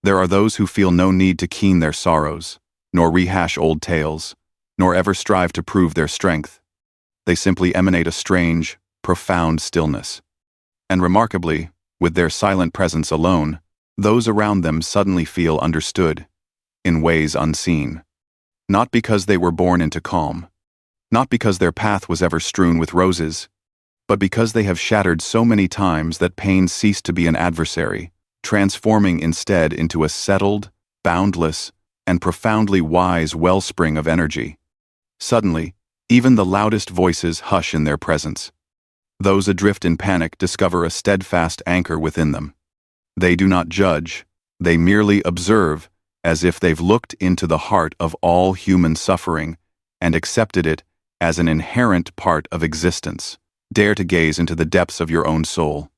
There are those who feel no need to keen their sorrows, nor rehash old tales, nor ever strive to prove their strength. They simply emanate a strange, profound stillness. And remarkably, with their silent presence alone, those around them suddenly feel understood, in ways unseen. Not because they were born into calm, not because their path was ever strewn with roses, but because they have shattered so many times that pain ceased to be an adversary, transforming instead into a settled, boundless, and profoundly wise wellspring of energy. Suddenly, even the loudest voices hush in their presence. Those adrift in panic discover a steadfast anchor within them. They do not judge, they merely observe, as if they've looked into the heart of all human suffering and accepted it as an inherent part of existence. Dare to gaze into the depths of your own soul.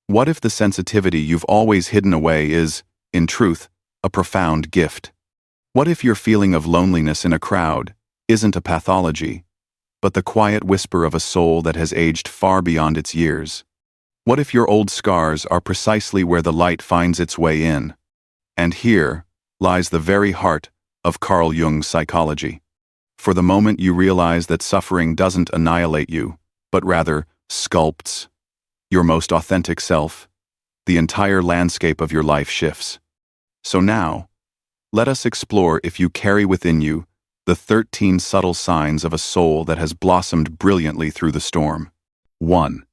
What if the sensitivity you've always hidden away is, in truth, a profound gift? What if your feeling of loneliness in a crowd isn't a pathology, but the quiet whisper of a soul that has aged far beyond its years? What if your old scars are precisely where the light finds its way in? And here lies the very heart of Carl Jung's psychology. For the moment you realize that suffering doesn't annihilate you, but rather sculpts your most authentic self, the entire landscape of your life shifts. So now, let us explore if you carry within you the 13 subtle signs of a soul that has blossomed brilliantly through the storm. 1.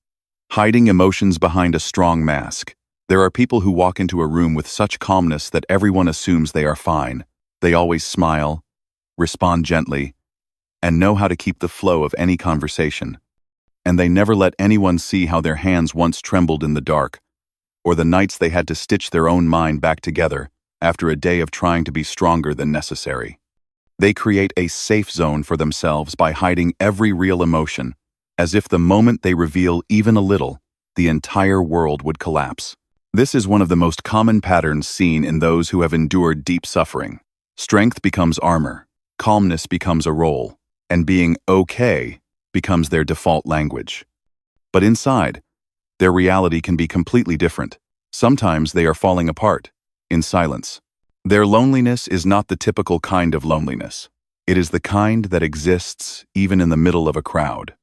Hiding emotions behind a strong mask. There are people who walk into a room with such calmness that everyone assumes they are fine. They always smile, respond gently, and know how to keep the flow of any conversation. And they never let anyone see how their hands once trembled in the dark, or the nights they had to stitch their own mind back together after a day of trying to be stronger than necessary. They create a safe zone for themselves by hiding every real emotion, as if the moment they reveal even a little, the entire world would collapse. This is one of the most common patterns seen in those who have endured deep suffering. Strength becomes armor, calmness becomes a role, and being okay becomes their default language. But inside, their reality can be completely different. Sometimes they are falling apart, in silence. Their loneliness is not the typical kind of loneliness. It is the kind that exists even in the middle of a crowd.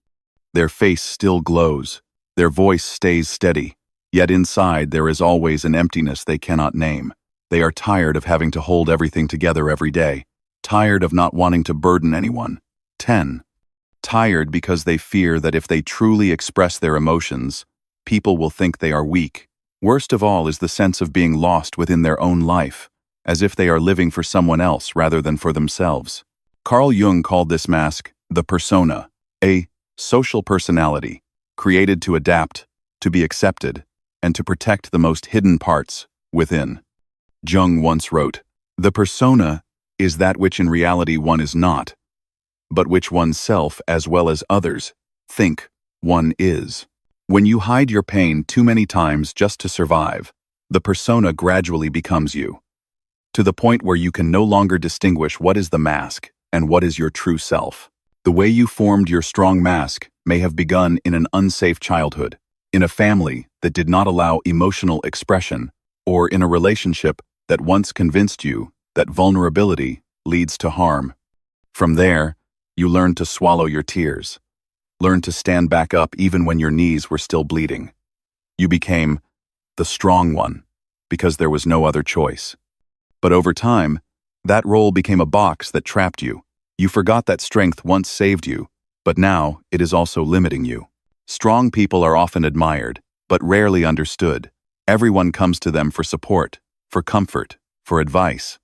Their face still glows, their voice stays steady, yet inside there is always an emptiness they cannot name. They are tired of having to hold everything together every day, tired of not wanting to burden anyone. 10. Tired because they fear that if they truly express their emotions, people will think they are weak. Worst of all is the sense of being lost within their own life, as if they are living for someone else rather than for themselves. Carl Jung called this mask the persona, a social personality, created to adapt, to be accepted, and to protect the most hidden parts within. Jung once wrote, "The persona is that which in reality one is not, but which oneself as well as others think one is." When you hide your pain too many times just to survive, the persona gradually becomes you, to the point where you can no longer distinguish what is the mask and what is your true self. The way you formed your strong mask may have begun in an unsafe childhood, in a family that did not allow emotional expression, or in a relationship that once convinced you that vulnerability leads to harm. From there, you learned to swallow your tears, learned to stand back up even when your knees were still bleeding. You became the strong one because there was no other choice. But over time, that role became a box that trapped you. You forgot that strength once saved you, but now it is also limiting you. Strong people are often admired, but rarely understood. Everyone comes to them for support, for comfort, for advice.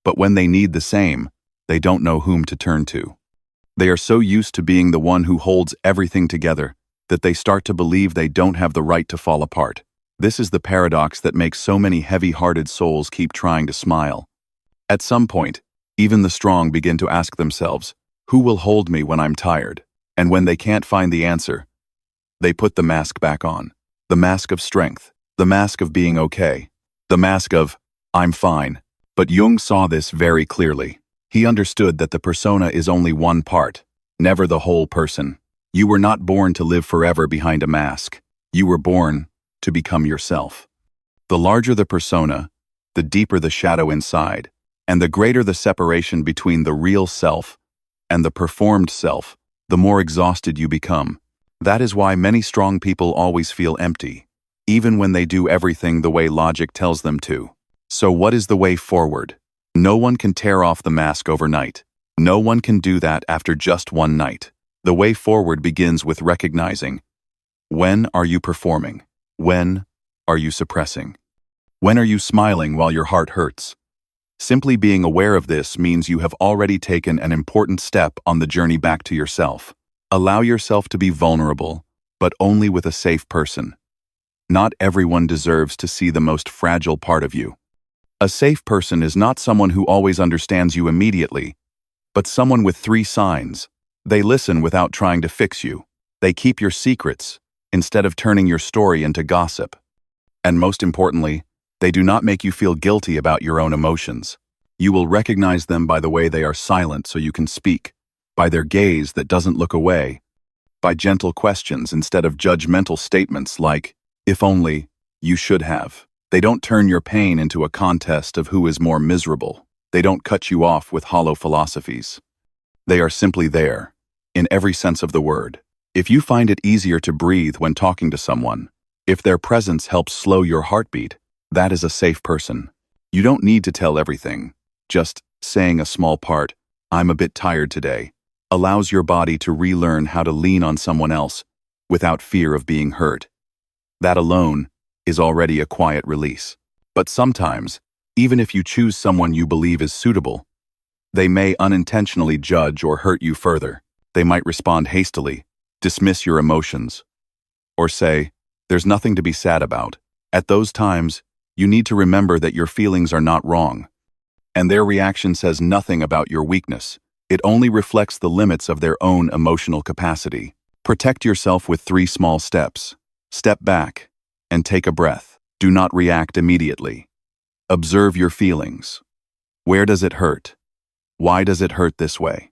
But when they need the same, they don't know whom to turn to. They are so used to being the one who holds everything together that they start to believe they don't have the right to fall apart. This is the paradox that makes so many heavy-hearted souls keep trying to smile. At some point, even the strong begin to ask themselves, who will hold me when I'm tired? And when they can't find the answer, they put the mask back on. The mask of strength, the mask of being okay, the mask of, I'm fine. But Jung saw this very clearly. He understood that the persona is only one part, never the whole person. You were not born to live forever behind a mask. You were born to become yourself. The larger the persona, the deeper the shadow inside, and the greater the separation between the real self and the performed self, the more exhausted you become. That is why many strong people always feel empty, even when they do everything the way logic tells them to. So what is the way forward? No one can tear off the mask overnight. No one can do that after just one night. The way forward begins with recognizing: when are you performing? When are you suppressing? When are you smiling while your heart hurts? Simply being aware of this means you have already taken an important step on the journey back to yourself. Allow yourself to be vulnerable, but only with a safe person. Not everyone deserves to see the most fragile part of you. A safe person is not someone who always understands you immediately, but someone with 3 signs. They listen without trying to fix you. They keep your secrets instead of turning your story into gossip. And most importantly, they do not make you feel guilty about your own emotions. You will recognize them by the way they are silent so you can speak, by their gaze that doesn't look away, by gentle questions instead of judgmental statements like, "If only," "You should have." They don't turn your pain into a contest of who is more miserable. They don't cut you off with hollow philosophies. They are simply there, in every sense of the word. If you find it easier to breathe when talking to someone, if their presence helps slow your heartbeat, that is a safe person. You don't need to tell everything. Just saying a small part, "I'm a bit tired today," allows your body to relearn how to lean on someone else without fear of being hurt. That alone is already a quiet release. But sometimes, even if you choose someone you believe is suitable, they may unintentionally judge or hurt you further. They might respond hastily, dismiss your emotions, or say, "There's nothing to be sad about." At those times, you need to remember that your feelings are not wrong, and their reaction says nothing about your weakness. It only reflects the limits of their own emotional capacity. Protect yourself with 3 small steps. Step back and take a breath. Do not react immediately. Observe your feelings. Where does it hurt? Why does it hurt this way?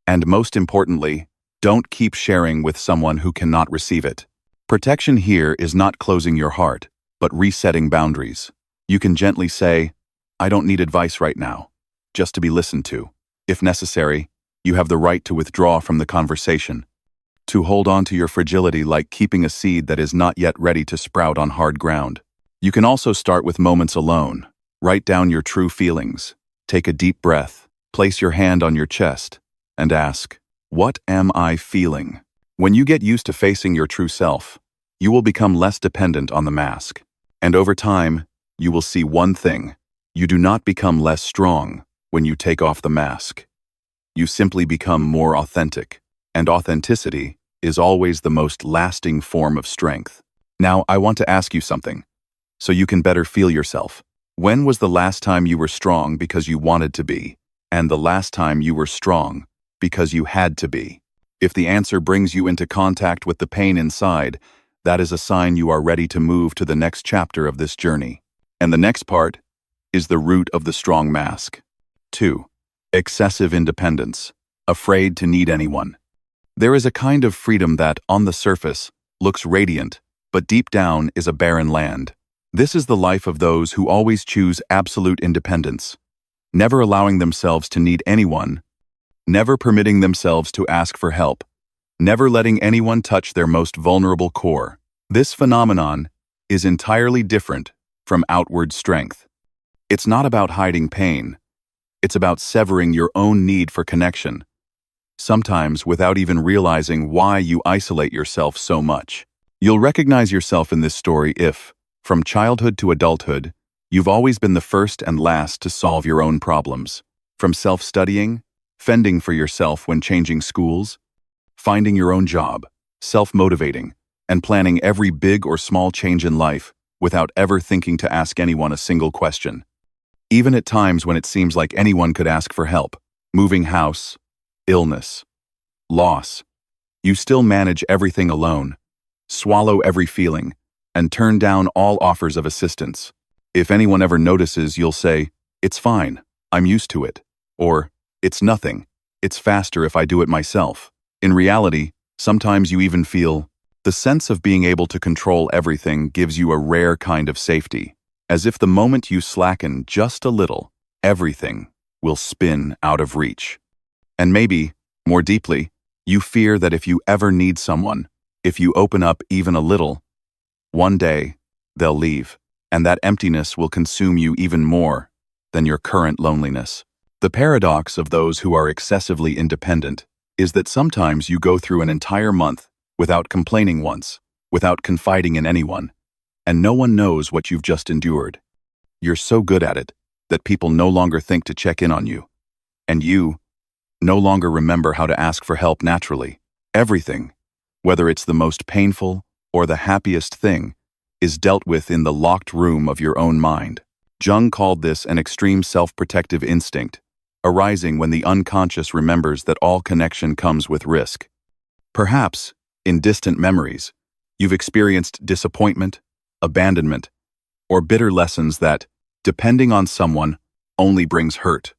And most importantly, don't keep sharing with someone who cannot receive it. Protection here is not closing your heart, but resetting boundaries. You can gently say, "I don't need advice right now," just to be listened to. If necessary, you have the right to withdraw from the conversation, to hold on to your fragility like keeping a seed that is not yet ready to sprout on hard ground. You can also start with moments alone. Write down your true feelings. Take a deep breath. Place your hand on your chest and ask, "What am I feeling?" When you get used to facing your true self, you will become less dependent on the mask. And over time, you will see one thing. You do not become less strong when you take off the mask. You simply become more authentic. And authenticity is always the most lasting form of strength. Now, I want to ask you something, so you can better feel yourself. When was the last time you were strong because you wanted to be, and the last time you were strong because you had to be? If the answer brings you into contact with the pain inside, that is a sign you are ready to move to the next chapter of this journey. And the next part is the root of the strong mask. 2. Excessive independence. Afraid to need anyone. There is a kind of freedom that, on the surface, looks radiant, but deep down is a barren land. This is the life of those who always choose absolute independence, never allowing themselves to need anyone, never permitting themselves to ask for help, never letting anyone touch their most vulnerable core. This phenomenon is entirely different from outward strength. It's not about hiding pain. It's about severing your own need for connection, sometimes without even realizing why you isolate yourself so much. You'll recognize yourself in this story if, from childhood to adulthood, you've always been the first and last to solve your own problems. From self-studying, fending for yourself when changing schools, finding your own job, self-motivating, and planning every big or small change in life without ever thinking to ask anyone a single question. Even at times when it seems like anyone could ask for help, moving house, illness, loss, you still manage everything alone, swallow every feeling, and turn down all offers of assistance. If anyone ever notices, you'll say, "It's fine, I'm used to it," or "It's nothing, it's faster if I do it myself." In reality, sometimes you even feel, the sense of being able to control everything gives you a rare kind of safety. as if the moment you slacken just a little, everything will spin out of reach. And maybe, more deeply, you fear that if you ever need someone, if you open up even a little, one day they'll leave, and that emptiness will consume you even more than your current loneliness. The paradox of those who are excessively independent is that sometimes you go through an entire month without complaining once, without confiding in anyone, and no one knows what you've just endured. You're so good at it that people no longer think to check in on you, and you no longer remember how to ask for help naturally. Everything, whether it's the most painful or the happiest thing, is dealt with in the locked room of your own mind. Jung called this an extreme self-protective instinct, arising when the unconscious remembers that all connection comes with risk. Perhaps, in distant memories, you've experienced disappointment, abandonment, or bitter lessons that, depending on someone, only brings hurt.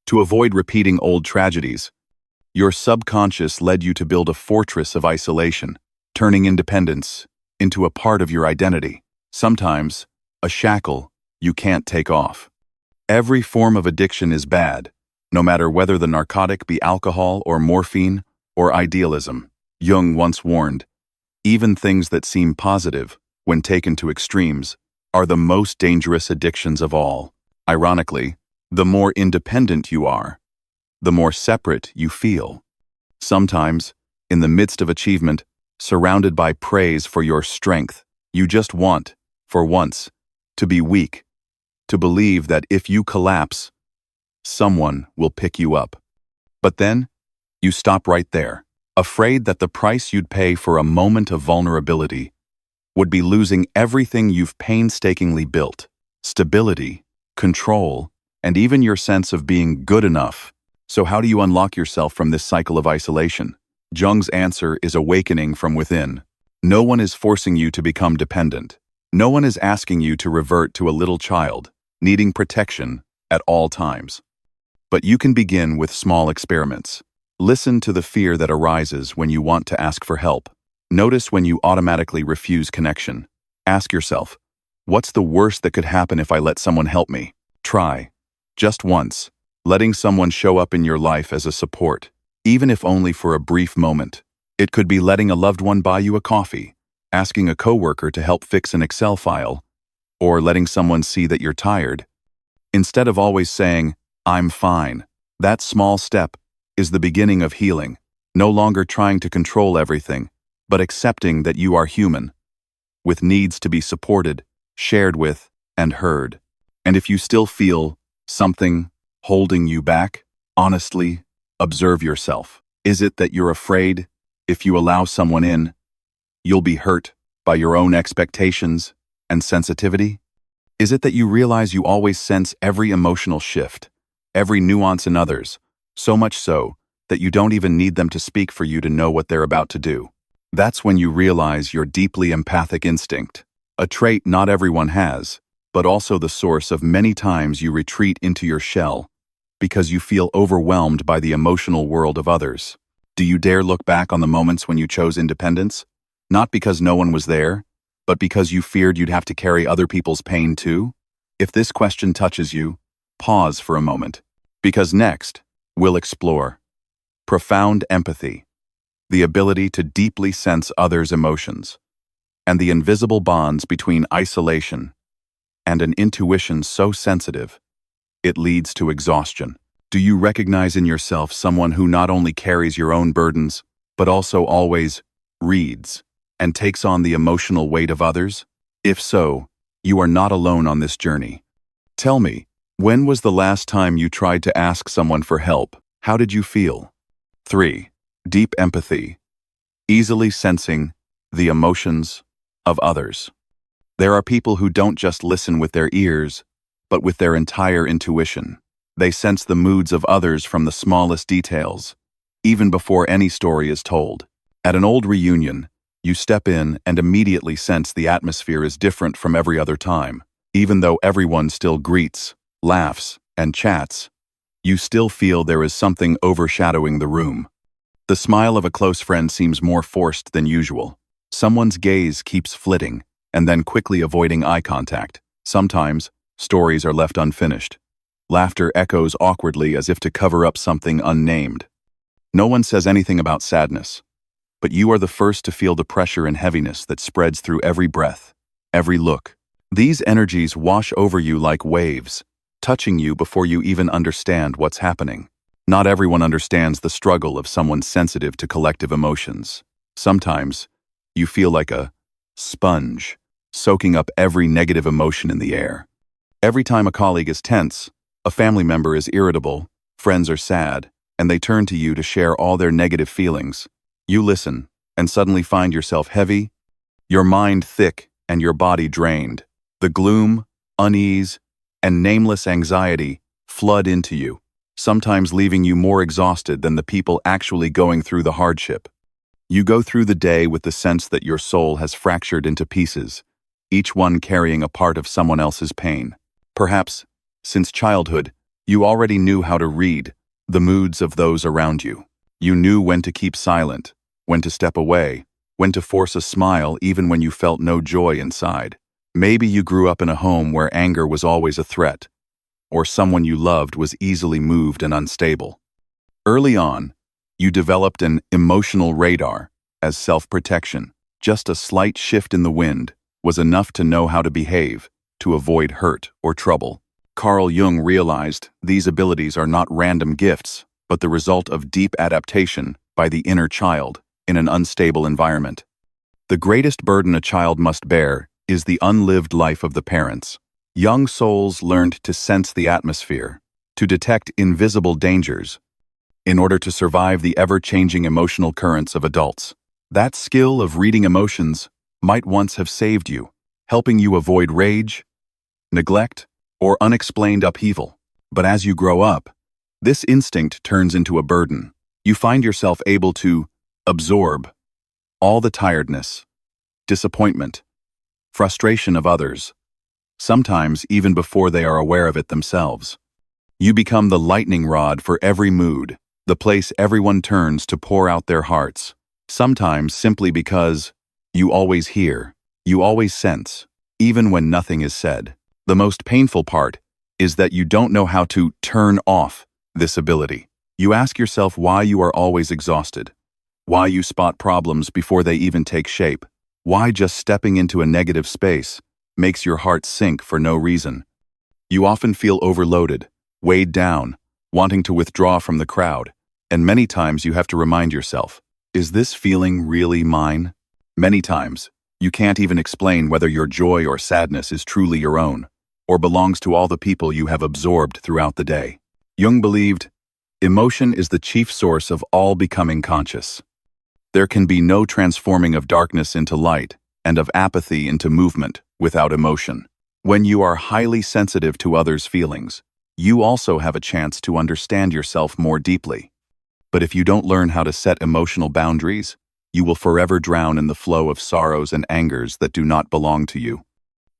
To avoid repeating old tragedies, your subconscious led you to build a fortress of isolation, turning independence into a part of your identity, sometimes a shackle you can't take off. Every form of addiction is bad, no matter whether the narcotic be alcohol or morphine or idealism. Jung once warned, even things that seem positive, when taken to extremes, are the most dangerous addictions of all. Ironically, the more independent you are, the more separate you feel. Sometimes, in the midst of achievement, surrounded by praise for your strength, you just want, for once, to be weak, to believe that if you collapse, someone will pick you up. But then, you stop right there, afraid that the price you'd pay for a moment of vulnerability would be losing everything you've painstakingly built: stability, control, and even your sense of being good enough. So how do you unlock yourself from this cycle of isolation? Jung's answer is awakening from within. No one is forcing you to become dependent. No one is asking you to revert to a little child, needing protection at all times. But you can begin with small experiments. Listen to the fear that arises when you want to ask for help. Notice when you automatically refuse connection. Ask yourself, what's the worst that could happen if I let someone help me? Try, just once, letting someone show up in your life as a support, even if only for a brief moment. It could be letting a loved one buy you a coffee, asking a coworker to help fix an Excel file, or letting someone see that you're tired. Instead of always saying, "I'm fine," that small step is the beginning of healing, no longer trying to control everything, but accepting that you are human, with needs to be supported, shared with, and heard. And if you still feel something holding you back, honestly, observe yourself. Is it that you're afraid if you allow someone in, you'll be hurt by your own expectations and sensitivity? Is it that you realize you always sense every emotional shift, every nuance in others, so much so that you don't even need them to speak for you to know what they're about to do? That's when you realize your deeply empathic instinct, a trait not everyone has, but also the source of many times you retreat into your shell because you feel overwhelmed by the emotional world of others. Do you dare look back on the moments when you chose independence? Not because no one was there, but because you feared you'd have to carry other people's pain too? If this question touches you, pause for a moment, because next, we'll explore profound empathy, the ability to deeply sense others' emotions, and the invisible bonds between isolation and an intuition so sensitive it leads to exhaustion. Do you recognize in yourself someone who not only carries your own burdens, but also always reads and takes on the emotional weight of others? If so, you are not alone on this journey. Tell me, when was the last time you tried to ask someone for help? How did you feel? 3. Deep empathy. Easily sensing the emotions of others. There are people who don't just listen with their ears, but with their entire intuition. They sense the moods of others from the smallest details, even before any story is told. At an old reunion, you step in and immediately sense the atmosphere is different from every other time. Even though everyone still greets, laughs, and chats, you still feel there is something overshadowing the room. The smile of a close friend seems more forced than usual. Someone's gaze keeps flitting, and then quickly avoiding eye contact, Sometimes, stories are left unfinished. Laughter echoes awkwardly as if to cover up something unnamed. No one says anything about sadness, but you are the first to feel the pressure and heaviness that spreads through every breath, every look. These energies wash over you like waves, touching you before you even understand what's happening. Not everyone understands the struggle of someone sensitive to collective emotions. Sometimes, you feel like a sponge, soaking up every negative emotion in the air. Every time a colleague is tense, a family member is irritable, friends are sad, and they turn to you to share all their negative feelings, you listen and suddenly find yourself heavy, your mind thick, and your body drained. The gloom, unease, and nameless anxiety flood into you, sometimes leaving you more exhausted than the people actually going through the hardship. You go through the day with the sense that your soul has fractured into pieces, each one carrying a part of someone else's pain. Perhaps, since childhood, you already knew how to read the moods of those around you. You knew when to keep silent, when to step away, when to force a smile even when you felt no joy inside. Maybe you grew up in a home where anger was always a threat, or someone you loved was easily moved and unstable. Early on, you developed an emotional radar as self-protection. Just a slight shift in the wind was enough to know how to behave, to avoid hurt or trouble. Carl Jung realized these abilities are not random gifts, but the result of deep adaptation by the inner child in an unstable environment. The greatest burden a child must bear is the unlived life of the parents. Young souls learned to sense the atmosphere, to detect invisible dangers, in order to survive the ever-changing emotional currents of adults. That skill of reading emotions might once have saved you, helping you avoid rage, neglect, or unexplained upheaval. But as you grow up, this instinct turns into a burden. You find yourself able to absorb all the tiredness, disappointment, frustration of others, sometimes even before they are aware of it themselves. You become the lightning rod for every mood, the place everyone turns to pour out their hearts, sometimes simply because you always hear, you always sense, even when nothing is said. The most painful part is that you don't know how to turn off this ability. You ask yourself why you are always exhausted, why you spot problems before they even take shape, why just stepping into a negative space makes your heart sink for no reason. You often feel overloaded, weighed down, wanting to withdraw from the crowd, and many times you have to remind yourself, is this feeling really mine? Many times, you can't even explain whether your joy or sadness is truly your own, or belongs to all the people you have absorbed throughout the day. Jung believed, emotion is the chief source of all becoming conscious. There can be no transforming of darkness into light and of apathy into movement without emotion. When you are highly sensitive to others' feelings, you also have a chance to understand yourself more deeply. But if you don't learn how to set emotional boundaries, you will forever drown in the flow of sorrows and angers that do not belong to you.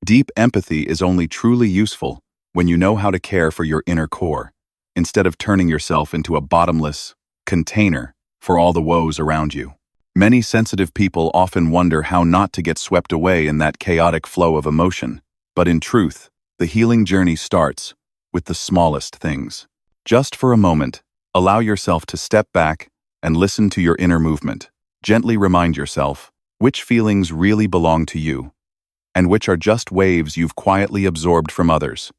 Deep empathy is only truly useful when you know how to care for your inner core, instead of turning yourself into a bottomless container for all the woes around you. Many sensitive people often wonder how not to get swept away in that chaotic flow of emotion, but in truth, the healing journey starts with the smallest things. Just for a moment, allow yourself to step back and listen to your inner movement. Gently remind yourself which feelings really belong to you, and which are just waves you've quietly absorbed from others.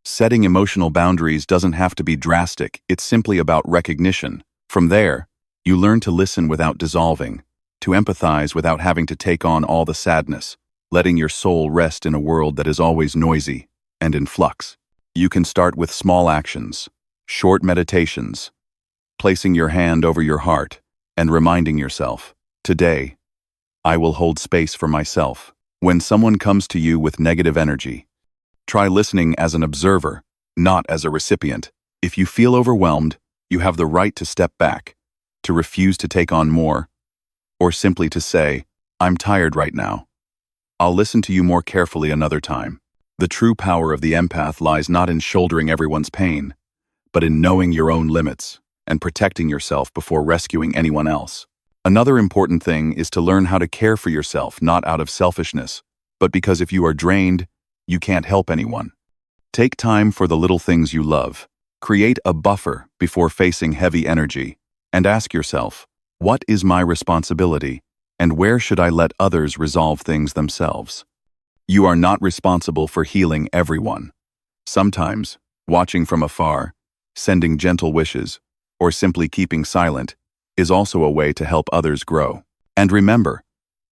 Setting emotional boundaries doesn't have to be drastic, it's simply about recognition. From there, you learn to listen without dissolving, to empathize without having to take on all the sadness, letting your soul rest in a world that is always noisy and in flux. You can start with small actions, short meditations, placing your hand over your heart, and reminding yourself, today, I will hold space for myself. When someone comes to you with negative energy, try listening as an observer, not as a recipient. If you feel overwhelmed, you have the right to step back, to refuse to take on more, or simply to say, I'm tired right now. I'll listen to you more carefully another time. The true power of the empath lies not in shouldering everyone's pain, but in knowing your own limits and protecting yourself before rescuing anyone else. Another important thing is to learn how to care for yourself not out of selfishness, but because if you are drained, you can't help anyone. Take time for the little things you love. Create a buffer before facing heavy energy. And ask yourself, what is my responsibility, and where should I let others resolve things themselves? You are not responsible for healing everyone. Sometimes, watching from afar, sending gentle wishes, or simply keeping silent is also a way to help others grow. And remember,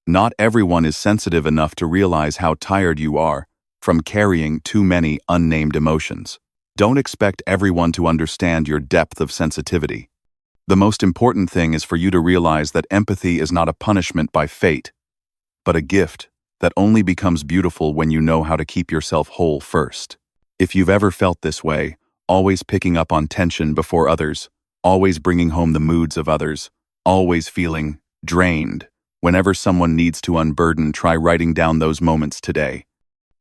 not everyone is sensitive enough to realize how tired you are from carrying too many unnamed emotions. Don't expect everyone to understand your depth of sensitivity. The most important thing is for you to realize that empathy is not a punishment by fate, but a gift that only becomes beautiful when you know how to keep yourself whole first. If you've ever felt this way, always picking up on tension before others, always bringing home the moods of others, always feeling drained, whenever someone needs to unburden, try writing down those moments today.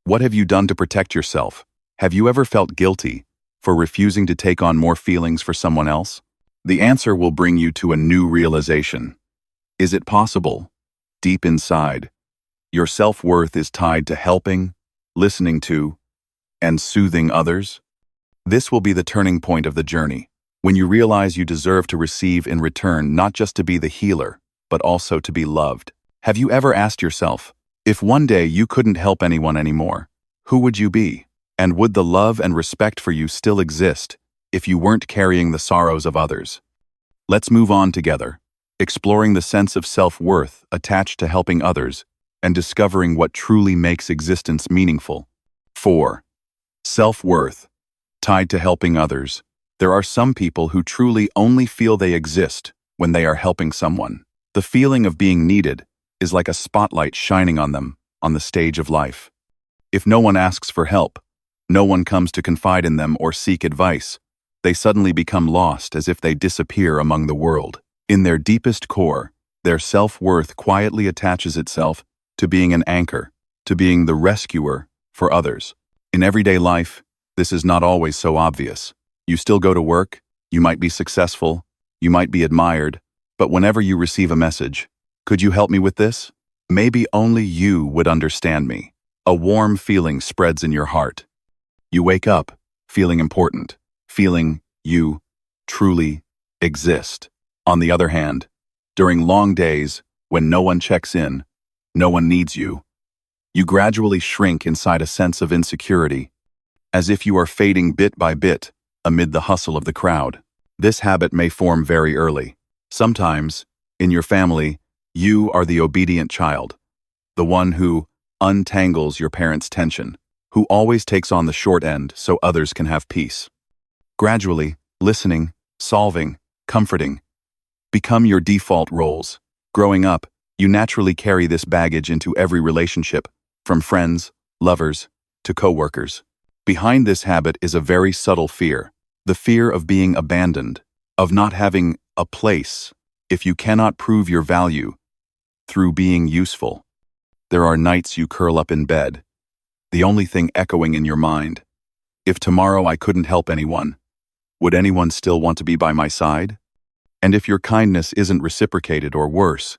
What have you done to protect yourself? Have you ever felt guilty for refusing to take on more feelings for someone else? The answer will bring you to a new realization. Is it possible? Deep inside, your self-worth is tied to helping, listening to, and soothing others? This will be the turning point of the journey, when you realize you deserve to receive in return, not just to be the healer, but also to be loved. Have you ever asked yourself, if one day you couldn't help anyone anymore, who would you be? And would the love and respect for you still exist if you weren't carrying the sorrows of others? Let's move on together, exploring the sense of self-worth attached to helping others and discovering what truly makes existence meaningful. 4. Self-worth, tied to helping others. There are some people who truly only feel they exist when they are helping someone. The feeling of being needed is like a spotlight shining on them on the stage of life. If no one asks for help, no one comes to confide in them or seek advice, they suddenly become lost, as if they disappear among the world. In their deepest core, their self-worth quietly attaches itself to being an anchor, to being the rescuer for others. In everyday life, this is not always so obvious. You still go to work, you might be successful, you might be admired, but whenever you receive a message, "Could you help me with this?" Maybe only you would understand me. A warm feeling spreads in your heart. You wake up feeling important, feeling you truly exist. On the other hand, during long days when no one checks in, no one needs you, you gradually shrink inside a sense of insecurity, as if you are fading bit by bit amid the hustle of the crowd. This habit may form very early. Sometimes, in your family, you are the obedient child, the one who untangles your parents' tension, who always takes on the short end so others can have peace. Gradually, listening, solving, comforting become your default roles. Growing up, you naturally carry this baggage into every relationship, from friends, lovers, to coworkers. Behind this habit is a very subtle fear, the fear of being abandoned, of not having a place if you cannot prove your value through being useful. There are nights you curl up in bed, the only thing echoing in your mind: if tomorrow I couldn't help anyone, would anyone still want to be by my side? And if your kindness isn't reciprocated, or worse,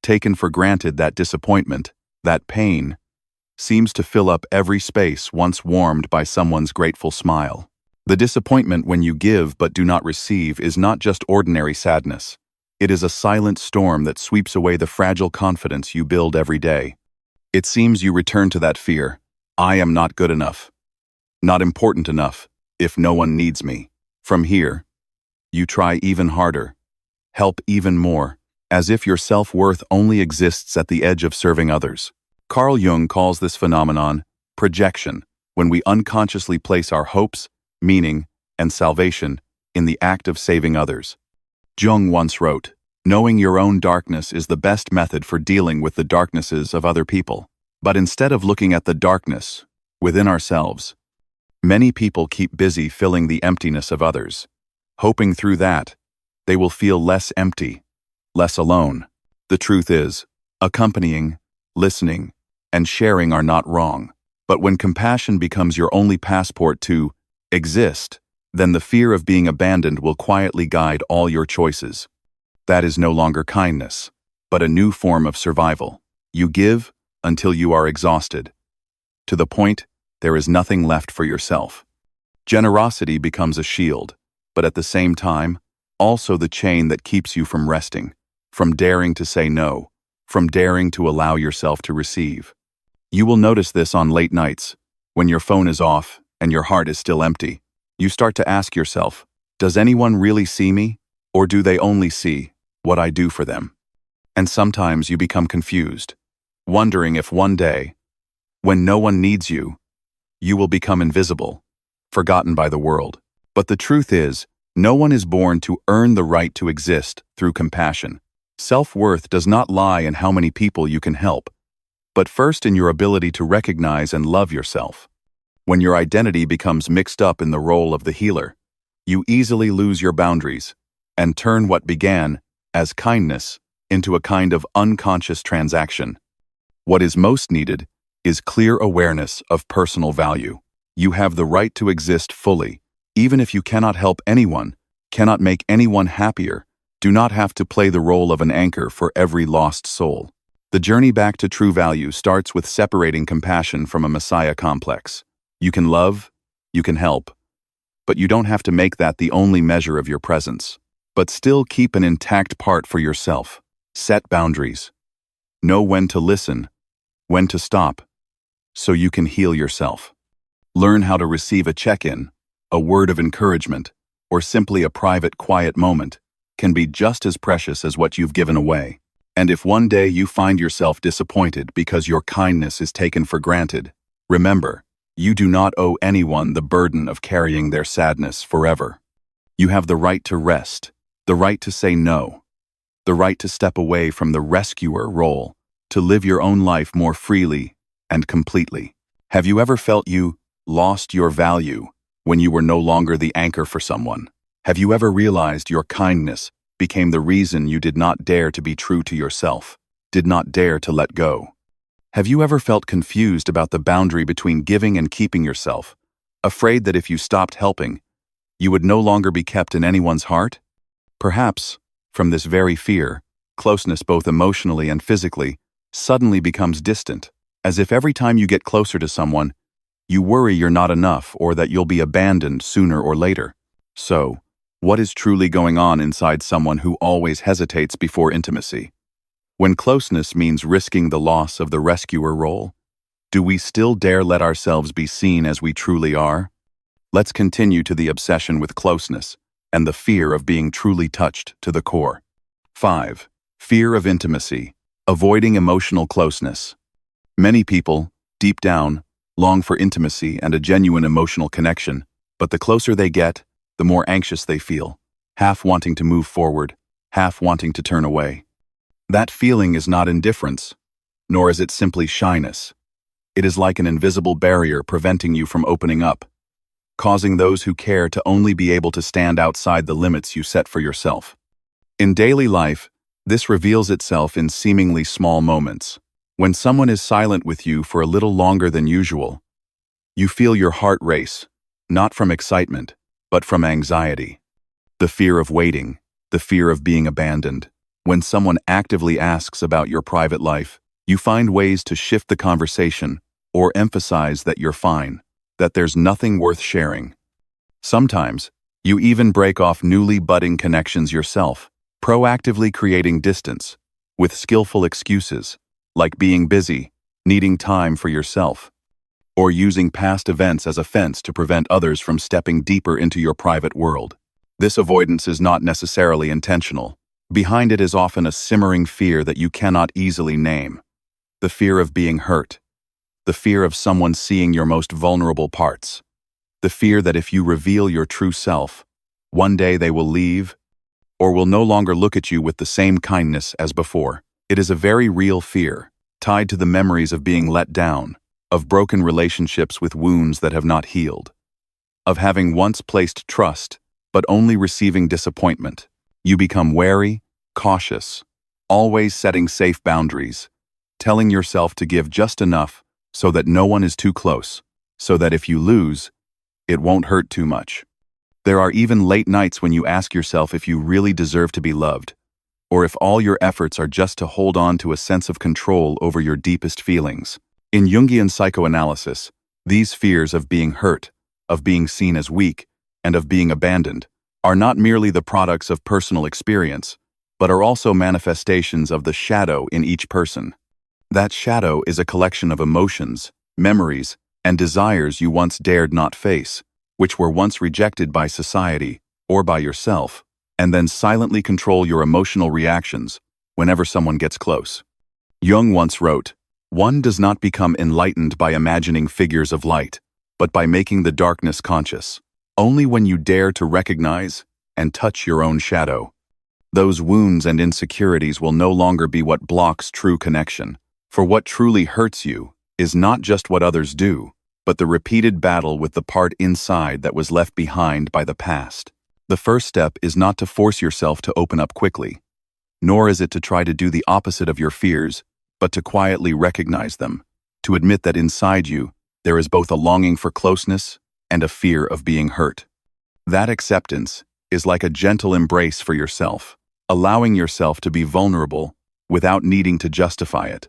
taken for granted, that disappointment, that pain, seems to fill up every space once warmed by someone's grateful smile. The disappointment when you give but do not receive is not just ordinary sadness. It is a silent storm that sweeps away the fragile confidence you build every day. It seems you return to that fear: I am not good enough, not important enough, if no one needs me. From here, you try even harder, help even more, as if your self-worth only exists at the edge of serving others. Carl Jung calls this phenomenon projection, when we unconsciously place our hopes, meaning, and salvation in the act of saving others. Jung once wrote, "Knowing your own darkness is the best method for dealing with the darknesses of other people." But instead of looking at the darkness within ourselves, many people keep busy filling the emptiness of others, hoping through that they will feel less empty, less alone. The truth is, accompanying, listening, and sharing are not wrong. But when compassion becomes your only passport to exist, then the fear of being abandoned will quietly guide all your choices. That is no longer kindness, but a new form of survival. You give until you are exhausted, to the point there is nothing left for yourself. Generosity becomes a shield, but at the same time, also the chain that keeps you from resting, from daring to say no, from daring to allow yourself to receive. You will notice this on late nights, when your phone is off and your heart is still empty. You start to ask yourself, does anyone really see me? Or do they only see what I do for them? And sometimes you become confused, wondering if one day, when no one needs you, you will become invisible, forgotten by the world. But the truth is, no one is born to earn the right to exist through compassion. Self-worth does not lie in how many people you can help, but first in your ability to recognize and love yourself. When your identity becomes mixed up in the role of the healer, you easily lose your boundaries and turn what began as kindness into a kind of unconscious transaction. What is most needed is clear awareness of personal value. You have the right to exist fully, even if you cannot help anyone, cannot make anyone happier, do not have to play the role of an anchor for every lost soul. The journey back to true value starts with separating compassion from a messiah complex. You can love, you can help, but you don't have to make that the only measure of your presence. But still keep an intact part for yourself. Set boundaries. Know when to listen, when to stop, so you can heal yourself. Learn how to receive a check-in, a word of encouragement, or simply a private, quiet moment can be just as precious as what you've given away. And if one day you find yourself disappointed because your kindness is taken for granted, remember, you do not owe anyone the burden of carrying their sadness forever. You have the right to rest, the right to say no, the right to step away from the rescuer role, to live your own life more freely and completely. Have you ever felt you lost your value when you were no longer the anchor for someone? Have you ever realized your kindness became the reason you did not dare to be true to yourself, did not dare to let go? Have you ever felt confused about the boundary between giving and keeping yourself, afraid that if you stopped helping, you would no longer be kept in anyone's heart? Perhaps, from this very fear, closeness both emotionally and physically suddenly becomes distant, as if every time you get closer to someone, you worry you're not enough or that you'll be abandoned sooner or later. So, what is truly going on inside someone who always hesitates before intimacy? When closeness means risking the loss of the rescuer role, do we still dare let ourselves be seen as we truly are? Let's continue to the obsession with closeness and the fear of being truly touched to the core. 5. Fear of intimacy. Avoiding emotional closeness. Many people, deep down, long for intimacy and a genuine emotional connection, but the closer they get, the more anxious they feel, half wanting to move forward, half wanting to turn away. That feeling is not indifference, nor is it simply shyness. It is like an invisible barrier preventing you from opening up, causing those who care to only be able to stand outside the limits you set for yourself. In daily life, this reveals itself in seemingly small moments. When someone is silent with you for a little longer than usual, you feel your heart race, not from excitement, but from anxiety. The fear of waiting, the fear of being abandoned. When someone actively asks about your private life, you find ways to shift the conversation or emphasize that you're fine, that there's nothing worth sharing. Sometimes, you even break off newly budding connections yourself, proactively creating distance, with skillful excuses, like being busy, needing time for yourself, or using past events as a fence to prevent others from stepping deeper into your private world. This avoidance is not necessarily intentional. Behind it is often a simmering fear that you cannot easily name. The fear of being hurt. The fear of someone seeing your most vulnerable parts. The fear that if you reveal your true self, one day they will leave or will no longer look at you with the same kindness as before. It is a very real fear, tied to the memories of being let down, of broken relationships with wounds that have not healed, of having once placed trust, but only receiving disappointment. You become wary, cautious, always setting safe boundaries, telling yourself to give just enough so that no one is too close, so that if you lose, it won't hurt too much. There are even late nights when you ask yourself if you really deserve to be loved, or if all your efforts are just to hold on to a sense of control over your deepest feelings. In Jungian psychoanalysis, These fears of being hurt, of being seen as weak, and of being abandoned are not merely the products of personal experience, but are also manifestations of the shadow in each person. That shadow is a collection of emotions, memories, and desires you once dared not face, which were once rejected by society or by yourself, and then silently control your emotional reactions whenever someone gets close. Jung once wrote, "One does not become enlightened by imagining figures of light, but by making the darkness conscious. Only when you dare to recognize and touch your own shadow, those wounds and insecurities will no longer be what blocks true connection. For what truly hurts you is not just what others do, but the repeated battle with the part inside that was left behind by the past." The first step is not to force yourself to open up quickly, nor is it to try to do the opposite of your fears, but to quietly recognize them, to admit that inside you there is both a longing for closeness and a fear of being hurt. That acceptance is like a gentle embrace for yourself, allowing yourself to be vulnerable without needing to justify it.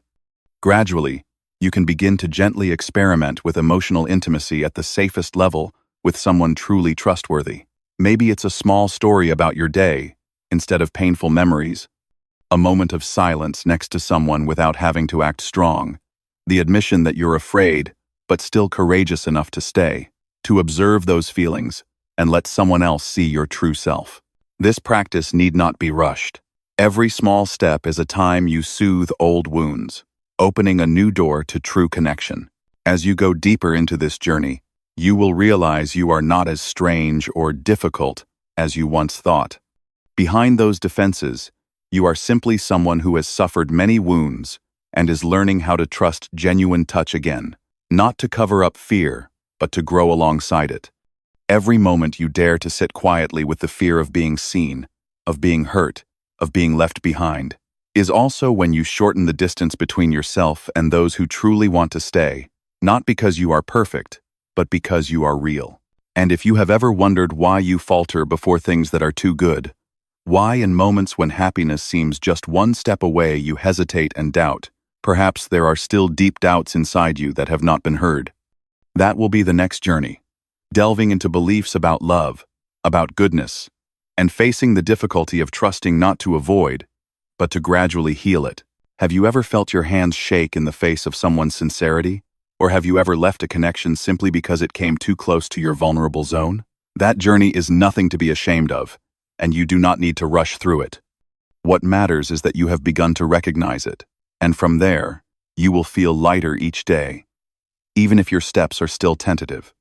Gradually, you can begin to gently experiment with emotional intimacy at the safest level with someone truly trustworthy. Maybe it's a small story about your day instead of painful memories, a moment of silence next to someone without having to act strong, the admission that you're afraid but still courageous enough to stay, to observe those feelings and let someone else see your true self. This practice need not be rushed. Every small step is a time you soothe old wounds, opening a new door to true connection. As you go deeper into this journey, you will realize you are not as strange or difficult as you once thought. Behind those defenses, you are simply someone who has suffered many wounds and is learning how to trust genuine touch again, not to cover up fear, but to grow alongside it. Every moment you dare to sit quietly with the fear of being seen, of being hurt, of being left behind, is also when you shorten the distance between yourself and those who truly want to stay, not because you are perfect, but because you are real. And if you have ever wondered why you falter before things that are too good, why in moments when happiness seems just one step away you hesitate and doubt, perhaps there are still deep doubts inside you that have not been heard. That will be the next journey, delving into beliefs about love, about goodness, and facing the difficulty of trusting not to avoid, but to gradually heal it. Have you ever felt your hands shake in the face of someone's sincerity? Or have you ever left a connection simply because it came too close to your vulnerable zone? That journey is nothing to be ashamed of, and you do not need to rush through it. What matters is that you have begun to recognize it, and from there, you will feel lighter each day, even if your steps are still tentative.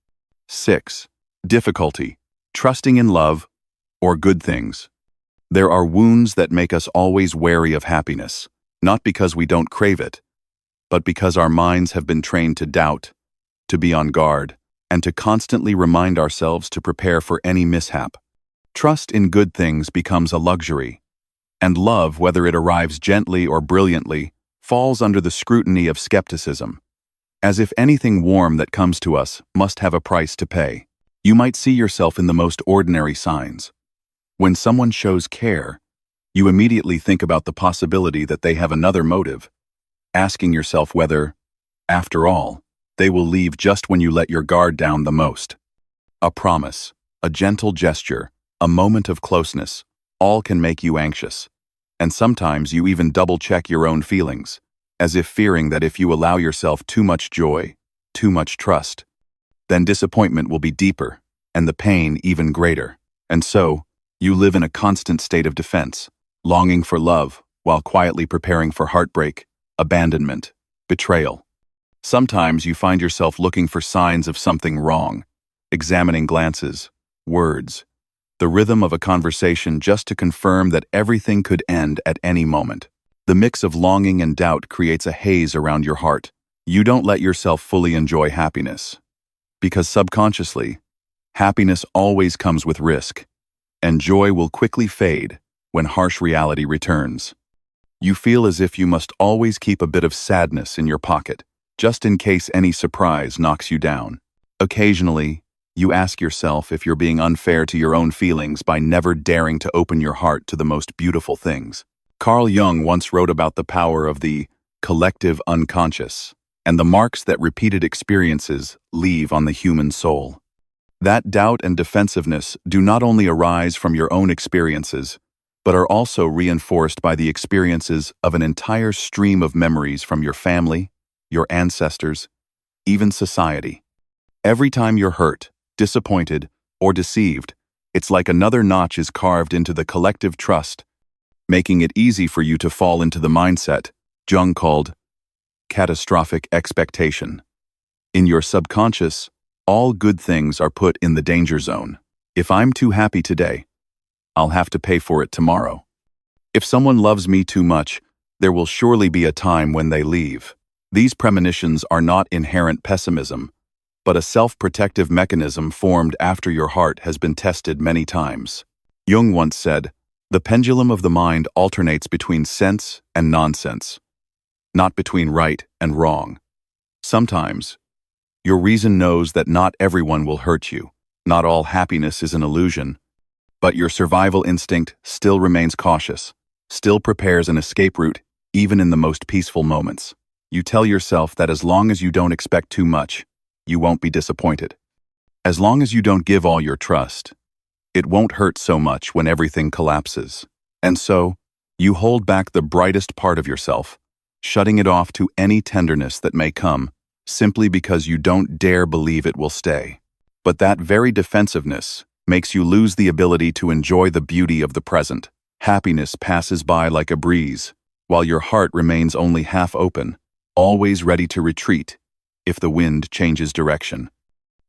6. Difficulty. Trusting in love or good things. There are wounds that make us always wary of happiness, not because we don't crave it, but because our minds have been trained to doubt, to be on guard, and to constantly remind ourselves to prepare for any mishap. Trust in good things becomes a luxury, and love, whether it arrives gently or brilliantly, falls under the scrutiny of skepticism, as if anything warm that comes to us must have a price to pay. You might see yourself in the most ordinary signs. When someone shows care, you immediately think about the possibility that they have another motive, asking yourself whether, after all, they will leave just when you let your guard down the most. A promise, a gentle gesture, a moment of closeness, all can make you anxious. And sometimes you even double-check your own feelings, as if fearing that if you allow yourself too much joy, too much trust, then disappointment will be deeper, and the pain even greater. And so, you live in a constant state of defense, longing for love while quietly preparing for heartbreak, abandonment, betrayal. Sometimes you find yourself looking for signs of something wrong, examining glances, words, the rhythm of a conversation just to confirm that everything could end at any moment. The mix of longing and doubt creates a haze around your heart. You don't let yourself fully enjoy happiness, because subconsciously, happiness always comes with risk, and joy will quickly fade when harsh reality returns. You feel as if you must always keep a bit of sadness in your pocket, just in case any surprise knocks you down. Occasionally, you ask yourself if you're being unfair to your own feelings by never daring to open your heart to the most beautiful things. Carl Jung once wrote about the power of the collective unconscious. and the marks that repeated experiences leave on the human soul. That doubt and defensiveness do not only arise from your own experiences, but are also reinforced by the experiences of an entire stream of memories from your family, your ancestors, even society. Every time you're hurt, disappointed, or deceived, it's like another notch is carved into the collective trust, making it easy for you to fall into the mindset Jung called catastrophic expectation. In your subconscious, all good things are put in the danger zone. If I'm too happy today, I'll have to pay for it tomorrow. If someone loves me too much, there will surely be a time when they leave. These premonitions are not inherent pessimism, but a self-protective mechanism formed after your heart has been tested many times. Jung once said, "The pendulum of the mind alternates between sense and nonsense, not between right and wrong." Sometimes, your reason knows that not everyone will hurt you. Not all happiness is an illusion, but your survival instinct still remains cautious, still prepares an escape route, even in the most peaceful moments. You tell yourself that as long as you don't expect too much, you won't be disappointed. As long as you don't give all your trust, it won't hurt so much when everything collapses. And so, you hold back the brightest part of yourself, shutting it off to any tenderness that may come, simply because you don't dare believe it will stay. But that very defensiveness makes you lose the ability to enjoy the beauty of the present. Happiness passes by like a breeze, while your heart remains only half open, always ready to retreat if the wind changes direction.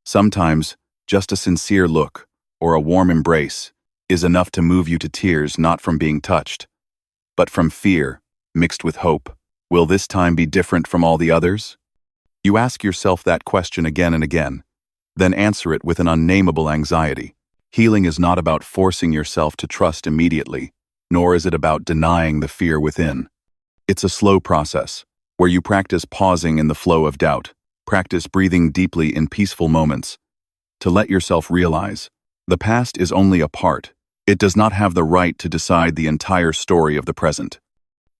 Sometimes, just a sincere look or a warm embrace is enough to move you to tears, not from being touched, but from fear mixed with hope. Will this time be different from all the others? You ask yourself that question again and again, then answer it with an unnameable anxiety. Healing is not about forcing yourself to trust immediately, nor is it about denying the fear within. It's a slow process, where you practice pausing in the flow of doubt, practice breathing deeply in peaceful moments, to let yourself realize the past is only a part. It does not have the right to decide the entire story of the present.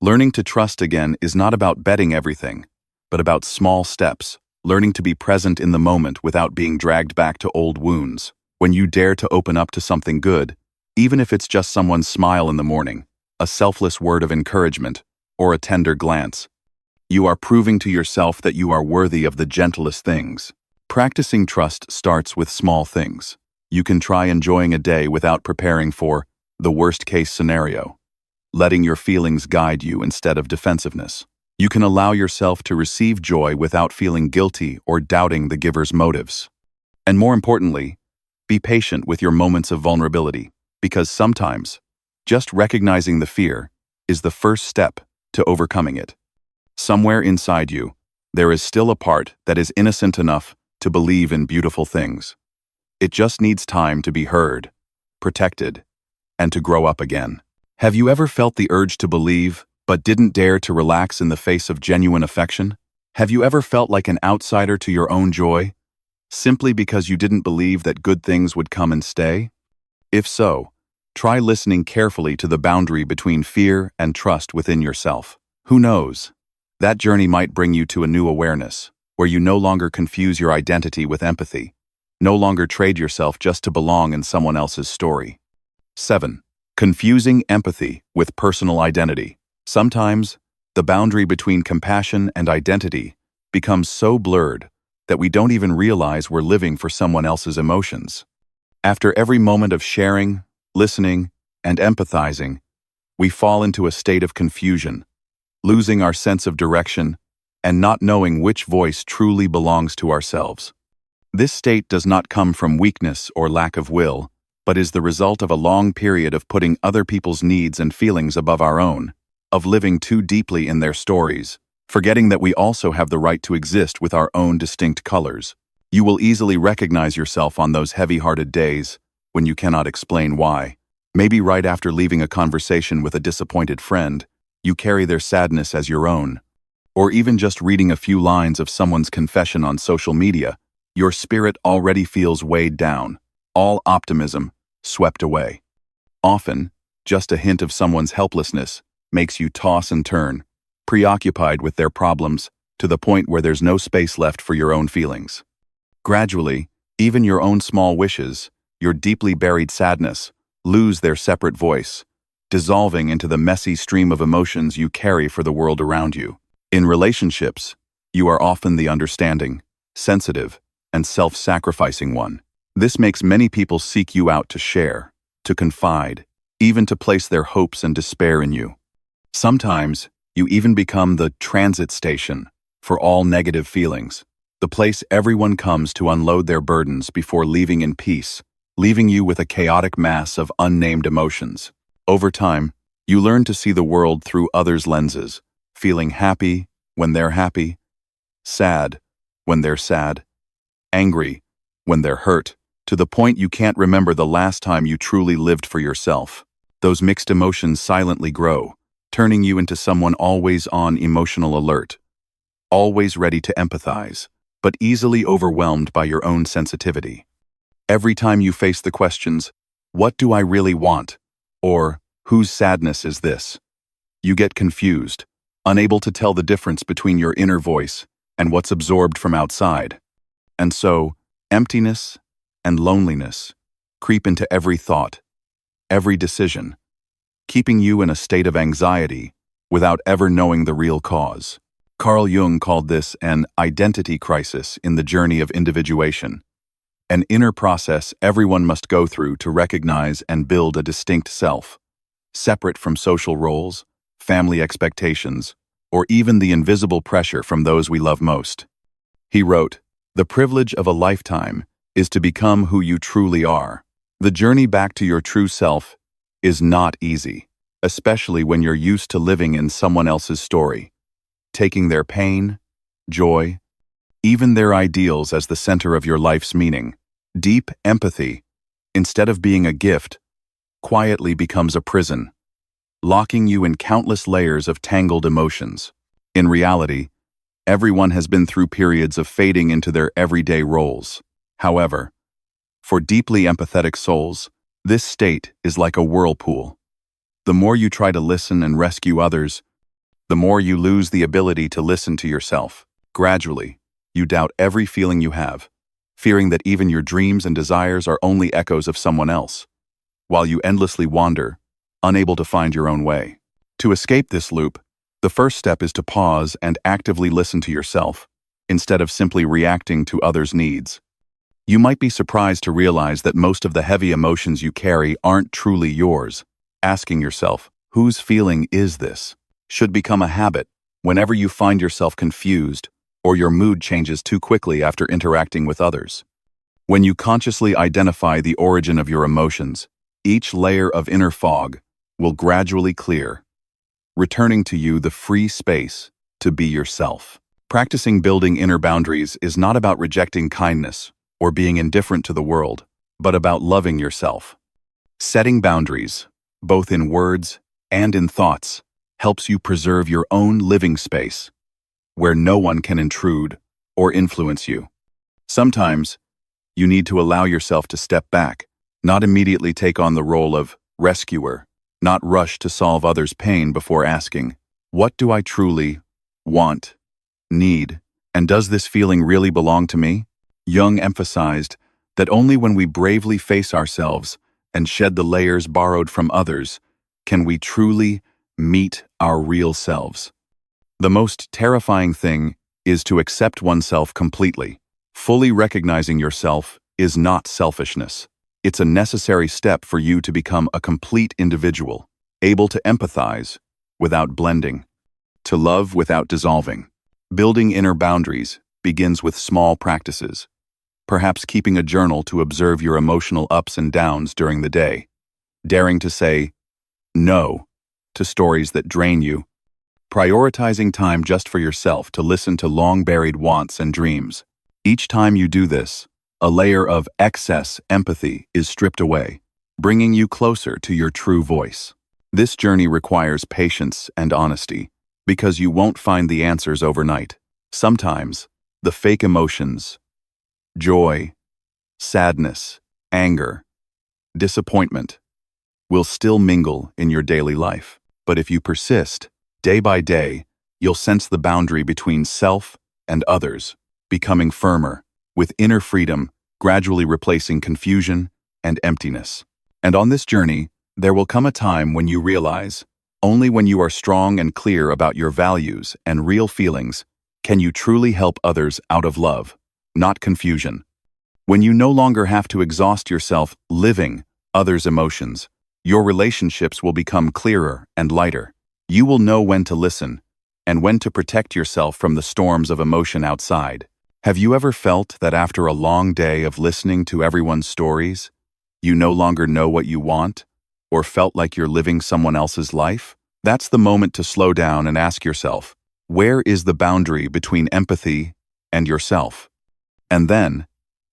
Learning to trust again is not about betting everything, but about small steps, learning to be present in the moment without being dragged back to old wounds. When you dare to open up to something good, even if it's just someone's smile in the morning, a selfless word of encouragement, or a tender glance, you are proving to yourself that you are worthy of the gentlest things. Practicing trust starts with small things. You can try enjoying a day without preparing for the worst-case scenario, letting your feelings guide you instead of defensiveness. You can allow yourself to receive joy without feeling guilty or doubting the giver's motives. And more importantly, be patient with your moments of vulnerability, because sometimes, just recognizing the fear is the first step to overcoming it. Somewhere inside you, there is still a part that is innocent enough to believe in beautiful things. It just needs time to be heard, protected, and to grow up again. Have you ever felt the urge to believe, but didn't dare to relax in the face of genuine affection? Have you ever felt like an outsider to your own joy, simply because you didn't believe that good things would come and stay? If so, try listening carefully to the boundary between fear and trust within yourself. Who knows? That journey might bring you to a new awareness, where you no longer confuse your identity with empathy, no longer trade yourself just to belong in someone else's story. 7. Confusing empathy with personal identity. Sometimes, the boundary between compassion and identity becomes so blurred that we don't even realize we're living for someone else's emotions. After every moment of sharing, listening, and empathizing, we fall into a state of confusion, losing our sense of direction and not knowing which voice truly belongs to ourselves. This state does not come from weakness or lack of will, but is the result of a long period of putting other people's needs and feelings above our own, of living too deeply in their stories, forgetting that we also have the right to exist with our own distinct colors. You will easily recognize yourself on those heavy-hearted days when you cannot explain why. Maybe right after leaving a conversation with a disappointed friend, you carry their sadness as your own. Or even just reading a few lines of someone's confession on social media, your spirit already feels weighed down, all optimism swept away. Often, just a hint of someone's helplessness makes you toss and turn, preoccupied with their problems to the point where there's no space left for your own feelings. Gradually, even your own small wishes, your deeply buried sadness, lose their separate voice, dissolving into the messy stream of emotions you carry for the world around you. In relationships, you are often the understanding, sensitive, and self-sacrificing one. This makes many people seek you out to share, to confide, even to place their hopes and despair in you. Sometimes, you even become the transit station for all negative feelings, the place everyone comes to unload their burdens before leaving in peace, leaving you with a chaotic mass of unnamed emotions. Over time, you learn to see the world through others' lenses, feeling happy when they're happy, sad when they're sad, angry when they're hurt, to the point you can't remember the last time you truly lived for yourself. Those mixed emotions silently grow, turning you into someone always on emotional alert, always ready to empathize, but easily overwhelmed by your own sensitivity. Every time you face the questions, "What do I really want?" or "Whose sadness is this?" you get confused, unable to tell the difference between your inner voice and what's absorbed from outside. And so, emptiness and loneliness creep into every thought, every decision, keeping you in a state of anxiety without ever knowing the real cause. Carl Jung called this an identity crisis in the journey of individuation, an inner process everyone must go through to recognize and build a distinct self, separate from social roles, family expectations, or even the invisible pressure from those we love most. He wrote, "The privilege of a lifetime is to become who you truly are. The journey back to your true self is not easy, especially when you're used to living in someone else's story, taking their pain, joy, even their ideals as the center of your life's meaning. Deep empathy, instead of being a gift, quietly becomes a prison, locking you in countless layers of tangled emotions. In reality, everyone has been through periods of fading into their everyday roles. However, for deeply empathetic souls, this state is like a whirlpool. The more you try to listen and rescue others, the more you lose the ability to listen to yourself. Gradually, you doubt every feeling you have, fearing that even your dreams and desires are only echoes of someone else, while you endlessly wander, unable to find your own way. To escape this loop, the first step is to pause and actively listen to yourself, instead of simply reacting to others' needs. You might be surprised to realize that most of the heavy emotions you carry aren't truly yours. Asking yourself, "Whose feeling is this?" should become a habit whenever you find yourself confused or your mood changes too quickly after interacting with others. When you consciously identify the origin of your emotions, each layer of inner fog will gradually clear, returning to you the free space to be yourself. Practicing building inner boundaries is not about rejecting kindness or being indifferent to the world, but about loving yourself. Setting boundaries, both in words and in thoughts, helps you preserve your own living space, where no one can intrude or influence you. Sometimes, you need to allow yourself to step back, not immediately take on the role of rescuer, not rush to solve others' pain before asking, "What do I truly want, need, and does this feeling really belong to me?" Jung emphasized that only when we bravely face ourselves and shed the layers borrowed from others can we truly meet our real selves. The most terrifying thing is to accept oneself completely. Fully recognizing yourself is not selfishness. It's a necessary step for you to become a complete individual, able to empathize without blending, to love without dissolving. Building inner boundaries begins with small practices, perhaps keeping a journal to observe your emotional ups and downs during the day, daring to say no to stories that drain you, prioritizing time just for yourself to listen to long-buried wants and dreams. Each time you do this, a layer of excess empathy is stripped away, bringing you closer to your true voice. This journey requires patience and honesty, because you won't find the answers overnight. Sometimes, the fake emotions, joy, sadness, anger, disappointment, will still mingle in your daily life. But if you persist, day by day, you'll sense the boundary between self and others becoming firmer, with inner freedom gradually replacing confusion and emptiness. And on this journey, there will come a time when you realize, only when you are strong and clear about your values and real feelings can you truly help others out of love, not confusion. When you no longer have to exhaust yourself living others' emotions, your relationships will become clearer and lighter. You will know when to listen and when to protect yourself from the storms of emotion outside. Have you ever felt that after a long day of listening to everyone's stories, you no longer know what you want, or felt like you're living someone else's life? That's the moment to slow down and ask yourself, where is the boundary between empathy and yourself? And then,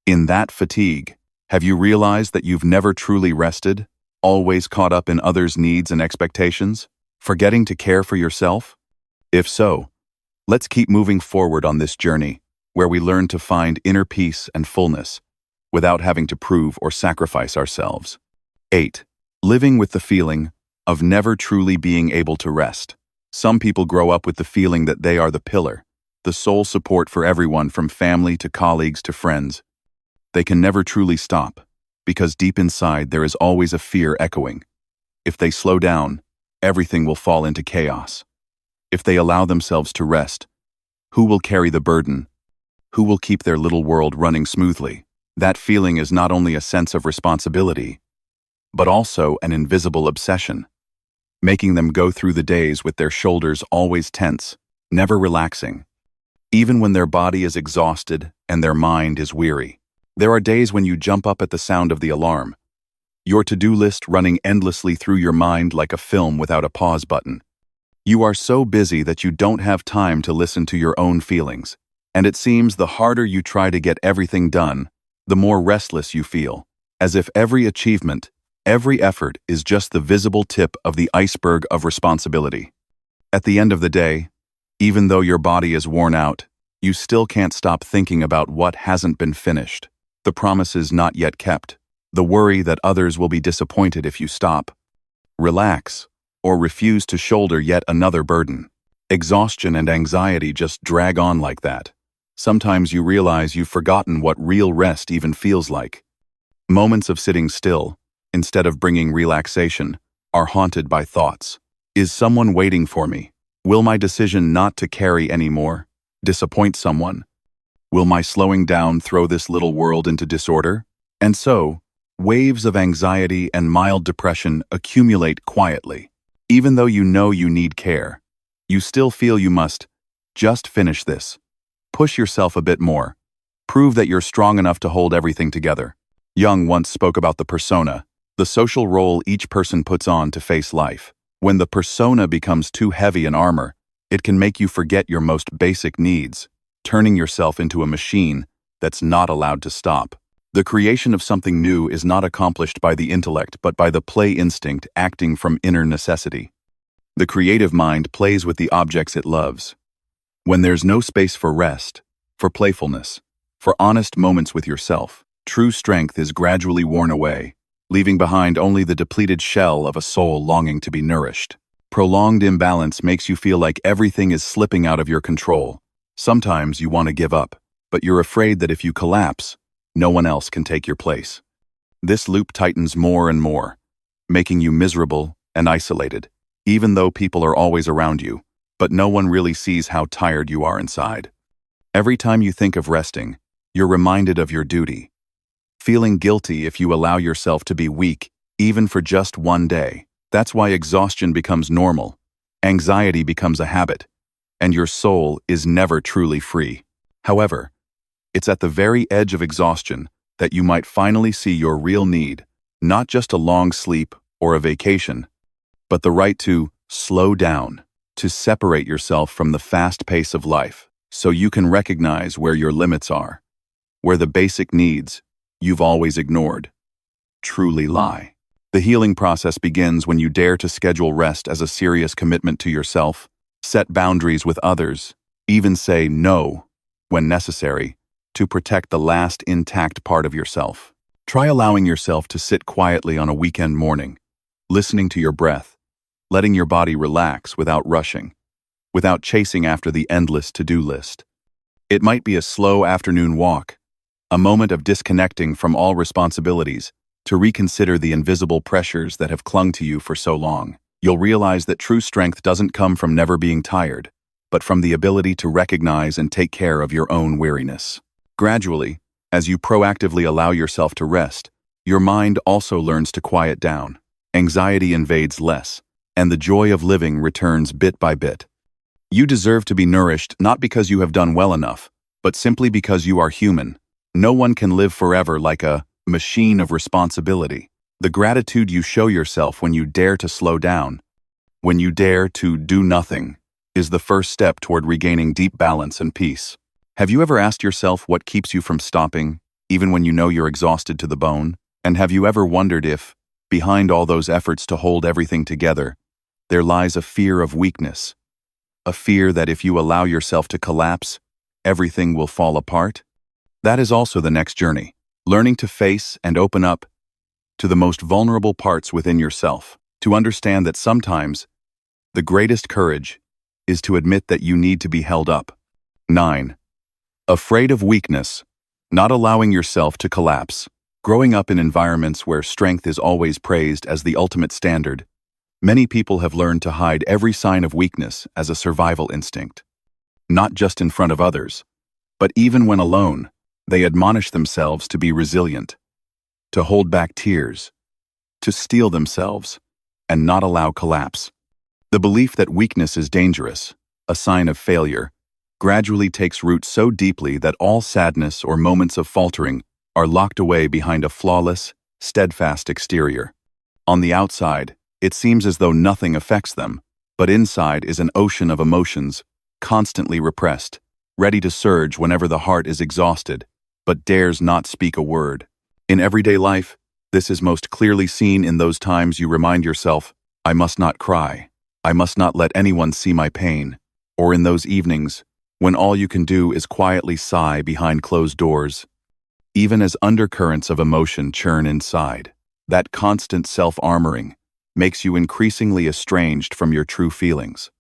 in that fatigue, have you realized that you've never truly rested, always caught up in others' needs and expectations, forgetting to care for yourself? If so, let's keep moving forward on this journey, where we learn to find inner peace and fullness, without having to prove or sacrifice ourselves. 8. Living with the feeling of never truly being able to rest. Some people grow up with the feeling that they are the pillar, the sole support for everyone from family to colleagues to friends. They can never truly stop, because deep inside there is always a fear echoing. If they slow down, everything will fall into chaos. If they allow themselves to rest, who will carry the burden? Who will keep their little world running smoothly? That feeling is not only a sense of responsibility, but also an invisible obsession, making them go through the days with their shoulders always tense, never relaxing. Even when their body is exhausted and their mind is weary. There are days when you jump up at the sound of the alarm, your to-do list running endlessly through your mind like a film without a pause button. You are so busy that you don't have time to listen to your own feelings, and it seems the harder you try to get everything done, the more restless you feel, as if every achievement, every effort is just the visible tip of the iceberg of responsibility. At the end of the day, even though your body is worn out, you still can't stop thinking about what hasn't been finished, the promises not yet kept, the worry that others will be disappointed if you stop, relax, or refuse to shoulder yet another burden. Exhaustion and anxiety just drag on like that. Sometimes you realize you've forgotten what real rest even feels like. Moments of sitting still, instead of bringing relaxation, are haunted by thoughts. Is someone waiting for me? Will my decision not to carry anymore disappoint someone? Will my slowing down throw this little world into disorder? And so, waves of anxiety and mild depression accumulate quietly. Even though you know you need care, you still feel you must just finish this. Push yourself a bit more. Prove that you're strong enough to hold everything together. Jung once spoke about the persona, the social role each person puts on to face life. When the persona becomes too heavy an armor, it can make you forget your most basic needs, turning yourself into a machine that's not allowed to stop. The creation of something new is not accomplished by the intellect but by the play instinct acting from inner necessity. The creative mind plays with the objects it loves. When there's no space for rest, for playfulness, for honest moments with yourself, true strength is gradually worn away, leaving behind only the depleted shell of a soul longing to be nourished. Prolonged imbalance makes you feel like everything is slipping out of your control. Sometimes you want to give up, but you're afraid that if you collapse, no one else can take your place. This loop tightens more and more, making you miserable and isolated, even though people are always around you, but no one really sees how tired you are inside. Every time you think of resting, you're reminded of your duty, feeling guilty if you allow yourself to be weak, even for just one day. That's why exhaustion becomes normal, anxiety becomes a habit, and your soul is never truly free. However, it's at the very edge of exhaustion that you might finally see your real need, not just a long sleep or a vacation, but the right to slow down, to separate yourself from the fast pace of life, so you can recognize where your limits are, where the basic needs you've always ignored truly lie. The healing process begins when you dare to schedule rest as a serious commitment to yourself, set boundaries with others, even say no when necessary, to protect the last intact part of yourself. Try allowing yourself to sit quietly on a weekend morning, listening to your breath, letting your body relax without rushing. without chasing after the endless to-do list. It might be a slow afternoon walk, a moment of disconnecting from all responsibilities to reconsider the invisible pressures that have clung to you for so long. You'll realize that true strength doesn't come from never being tired, but from the ability to recognize and take care of your own weariness. Gradually, as you proactively allow yourself to rest, your mind also learns to quiet down. Anxiety invades less, and the joy of living returns bit by bit. You deserve to be nourished not because you have done well enough, but simply because you are human. No one can live forever like a machine of responsibility. The gratitude you show yourself when you dare to slow down, when you dare to do nothing, is the first step toward regaining deep balance and peace. Have you ever asked yourself what keeps you from stopping, even when you know you're exhausted to the bone? And have you ever wondered if, behind all those efforts to hold everything together, there lies a fear of weakness? A fear that if you allow yourself to collapse, everything will fall apart? That is also the next journey, learning to face and open up to the most vulnerable parts within yourself, to understand that sometimes the greatest courage is to admit that you need to be held up. 9. Afraid of weakness, not allowing yourself to collapse. Growing up in environments where strength is always praised as the ultimate standard, many people have learned to hide every sign of weakness as a survival instinct. Not just in front of others, but even when alone, they admonish themselves to be resilient, to hold back tears, to steel themselves, and not allow collapse. The belief that weakness is dangerous, a sign of failure, gradually takes root so deeply that all sadness or moments of faltering are locked away behind a flawless, steadfast exterior. On the outside, it seems as though nothing affects them, but inside is an ocean of emotions, constantly repressed, ready to surge whenever the heart is exhausted, but dares not speak a word. In everyday life, this is most clearly seen in those times you remind yourself, "I must not cry. I must not let anyone see my pain." Or in those evenings, when all you can do is quietly sigh behind closed doors. Even as undercurrents of emotion churn inside, that constant self-armoring makes you increasingly estranged from your true feelings.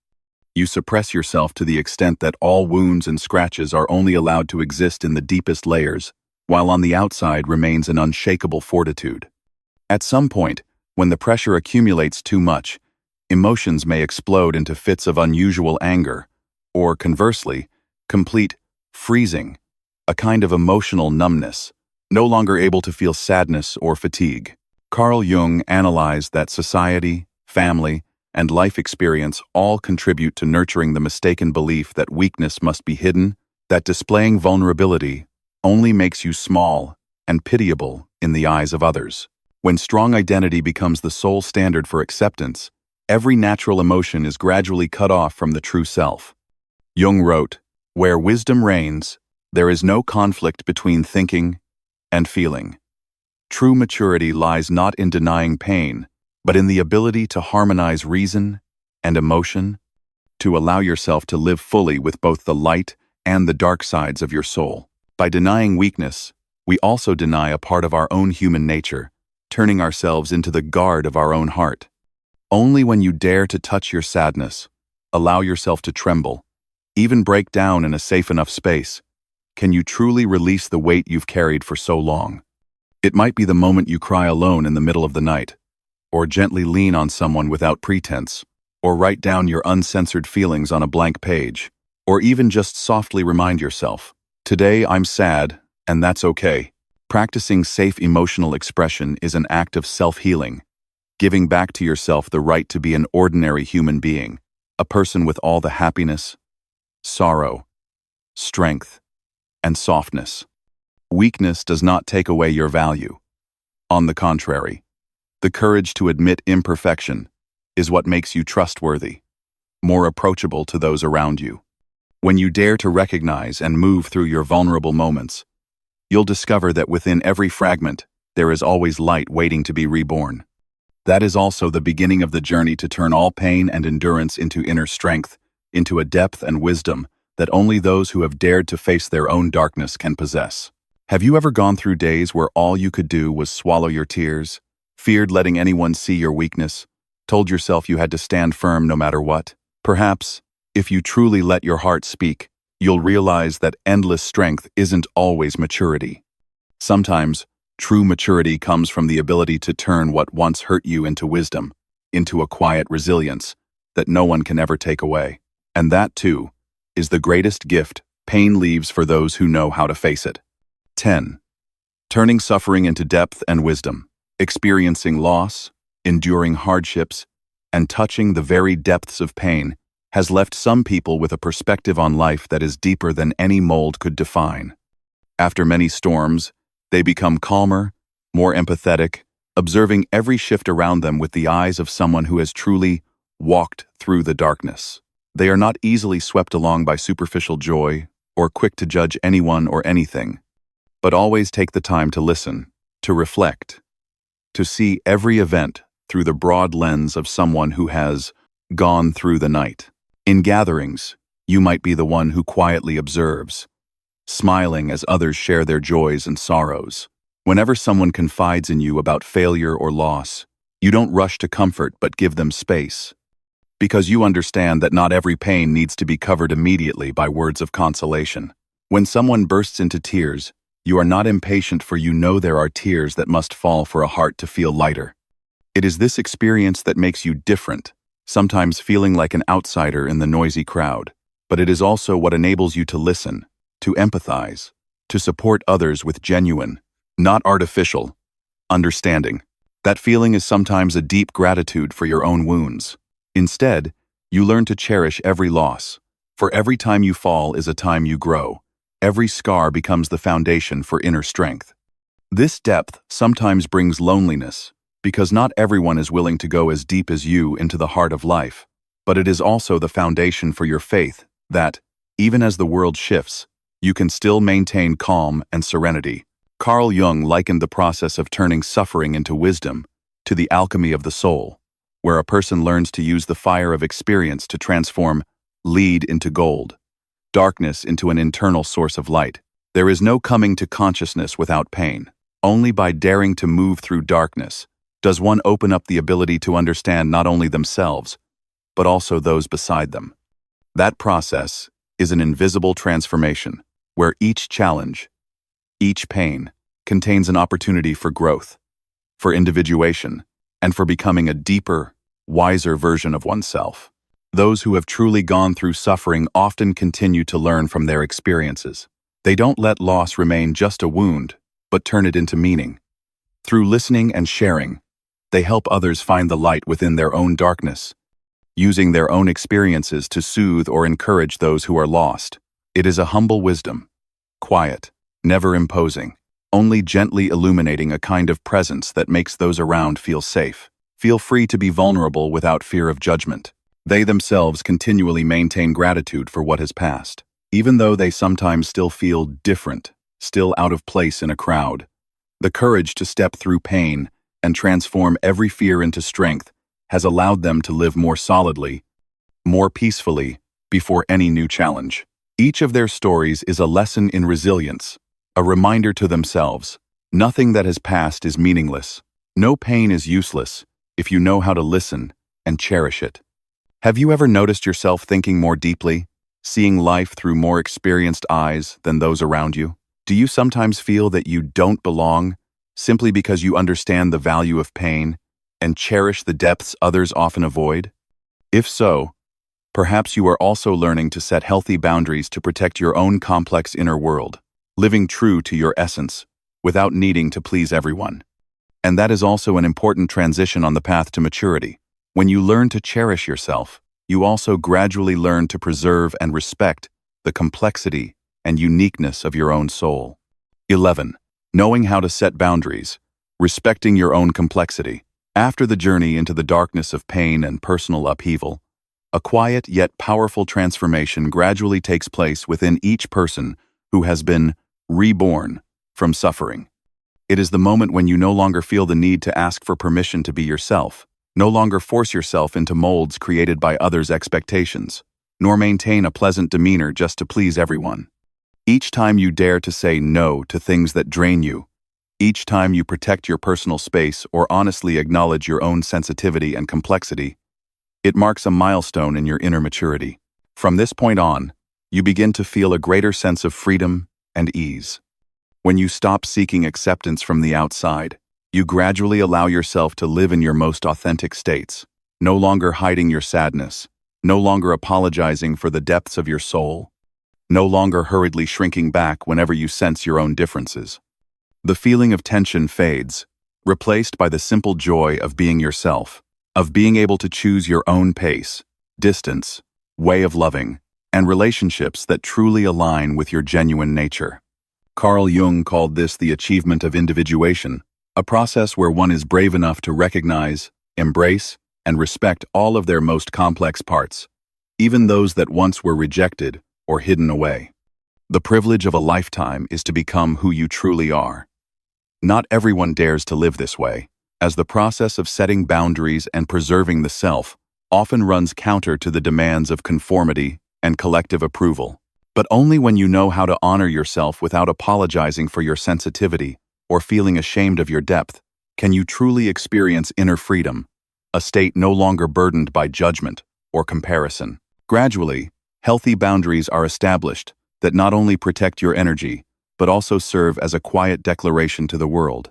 You suppress yourself to the extent that all wounds and scratches are only allowed to exist in the deepest layers, while on the outside remains an unshakable fortitude. At some point, when the pressure accumulates too much, emotions may explode into fits of unusual anger, or conversely, complete freezing, a kind of emotional numbness, no longer able to feel sadness or fatigue. Carl Jung analyzed that society, family, and life experience all contribute to nurturing the mistaken belief that weakness must be hidden, that displaying vulnerability only makes you small and pitiable in the eyes of others. When strong identity becomes the sole standard for acceptance, every natural emotion is gradually cut off from the true self. Jung wrote, "Where wisdom reigns, there is no conflict between thinking and feeling." True maturity lies not in denying pain, but in the ability to harmonize reason and emotion, to allow yourself to live fully with both the light and the dark sides of your soul. By denying weakness, we also deny a part of our own human nature, turning ourselves into the guard of our own heart. Only when you dare to touch your sadness, allow yourself to tremble, even break down in a safe enough space, can you truly release the weight you've carried for so long. It might be the moment you cry alone in the middle of the night, or gently lean on someone without pretense, or write down your uncensored feelings on a blank page, or even just softly remind yourself, "Today I'm sad, and that's okay." Practicing safe emotional expression is an act of self-healing, giving back to yourself the right to be an ordinary human being, a person with all the happiness, sorrow, strength, and softness. Weakness does not take away your value. On the contrary, the courage to admit imperfection is what makes you trustworthy, more approachable to those around you. When you dare to recognize and move through your vulnerable moments, you'll discover that within every fragment, there is always light waiting to be reborn. That is also the beginning of the journey to turn all pain and endurance into inner strength, into a depth and wisdom that only those who have dared to face their own darkness can possess. Have you ever gone through days where all you could do was swallow your tears, feared letting anyone see your weakness, told yourself you had to stand firm no matter what? Perhaps If you truly let your heart speak, you'll realize that endless strength isn't always maturity. Sometimes, true maturity comes from the ability to turn what once hurt you into wisdom, into a quiet resilience that no one can ever take away. And that, too, is the greatest gift pain leaves for those who know how to face it. 10. Turning suffering into depth and wisdom. Experiencing loss, enduring hardships, and touching the very depths of pain has left some people with a perspective on life that is deeper than any mold could define. After many storms, they become calmer, more empathetic, observing every shift around them with the eyes of someone who has truly walked through the darkness. They are not easily swept along by superficial joy or quick to judge anyone or anything, but always take the time to listen, to reflect, to see every event through the broad lens of someone who has gone through the night. In gatherings, you might be the one who quietly observes, smiling as others share their joys and sorrows. Whenever someone confides in you about failure or loss, you don't rush to comfort but give them space, because you understand that not every pain needs to be covered immediately by words of consolation. When someone bursts into tears, you are not impatient, for you know there are tears that must fall for a heart to feel lighter. It is this experience that makes you different, sometimes feeling like an outsider in the noisy crowd, but it is also what enables you to listen, to empathize, to support others with genuine, not artificial, understanding. That feeling is sometimes a deep gratitude for your own wounds. Instead, you learn to cherish every loss, for every time you fall is a time you grow. Every scar becomes the foundation for inner strength. This depth sometimes brings loneliness, because not everyone is willing to go as deep as you into the heart of life, but it is also the foundation for your faith that, even as the world shifts, you can still maintain calm and serenity. Carl Jung likened the process of turning suffering into wisdom to the alchemy of the soul, where a person learns to use the fire of experience to transform lead into gold, darkness into an internal source of light. There is no coming to consciousness without pain. Only by daring to move through darkness does one open up the ability to understand not only themselves, but also those beside them. That process is an invisible transformation, where each challenge, each pain, contains an opportunity for growth, for individuation, and for becoming a deeper, wiser version of oneself. Those who have truly gone through suffering often continue to learn from their experiences. They don't let loss remain just a wound, but turn it into meaning. Through listening and sharing, they help others find the light within their own darkness, using their own experiences to soothe or encourage those who are lost. It is a humble wisdom, quiet, never imposing, only gently illuminating a kind of presence that makes those around feel safe, feel free to be vulnerable without fear of judgment. They themselves continually maintain gratitude for what has passed, even though they sometimes still feel different, still out of place in a crowd. The courage to step through pain and transform every fear into strength has allowed them to live more solidly, more peacefully, before any new challenge. Each of their stories is a lesson in resilience, a reminder to themselves. Nothing that has passed is meaningless. No pain is useless if you know how to listen and cherish it. Have you ever noticed yourself thinking more deeply, seeing life through more experienced eyes than those around you? Do you sometimes feel that you don't belong simply because you understand the value of pain and cherish the depths others often avoid? If so, perhaps you are also learning to set healthy boundaries to protect your own complex inner world, living true to your essence without needing to please everyone. And that is also an important transition on the path to maturity. When you learn to cherish yourself, you also gradually learn to preserve and respect the complexity and uniqueness of your own soul. 11. Knowing how to set boundaries, respecting your own complexity. After the journey into the darkness of pain and personal upheaval, a quiet yet powerful transformation gradually takes place within each person who has been reborn from suffering. It is the moment when you no longer feel the need to ask for permission to be yourself, no longer force yourself into molds created by others' expectations, nor maintain a pleasant demeanor just to please everyone. Each time you dare to say no to things that drain you, each time you protect your personal space or honestly acknowledge your own sensitivity and complexity, it marks a milestone in your inner maturity. From this point on, you begin to feel a greater sense of freedom and ease. When you stop seeking acceptance from the outside, you gradually allow yourself to live in your most authentic states, no longer hiding your sadness, no longer apologizing for the depths of your soul, no longer hurriedly shrinking back whenever you sense your own differences. The feeling of tension fades, replaced by the simple joy of being yourself, of being able to choose your own pace, distance, way of loving, and relationships that truly align with your genuine nature. Carl Jung called this the achievement of individuation, a process where one is brave enough to recognize, embrace, and respect all of their most complex parts, even those that once were rejected or hidden away. The privilege of a lifetime is to become who you truly are. Not everyone dares to live this way, as the process of setting boundaries and preserving the self often runs counter to the demands of conformity and collective approval. But only when you know how to honor yourself without apologizing for your sensitivity or feeling ashamed of your depth can you truly experience inner freedom, a state no longer burdened by judgment or comparison. Gradually, healthy boundaries are established that not only protect your energy, but also serve as a quiet declaration to the world.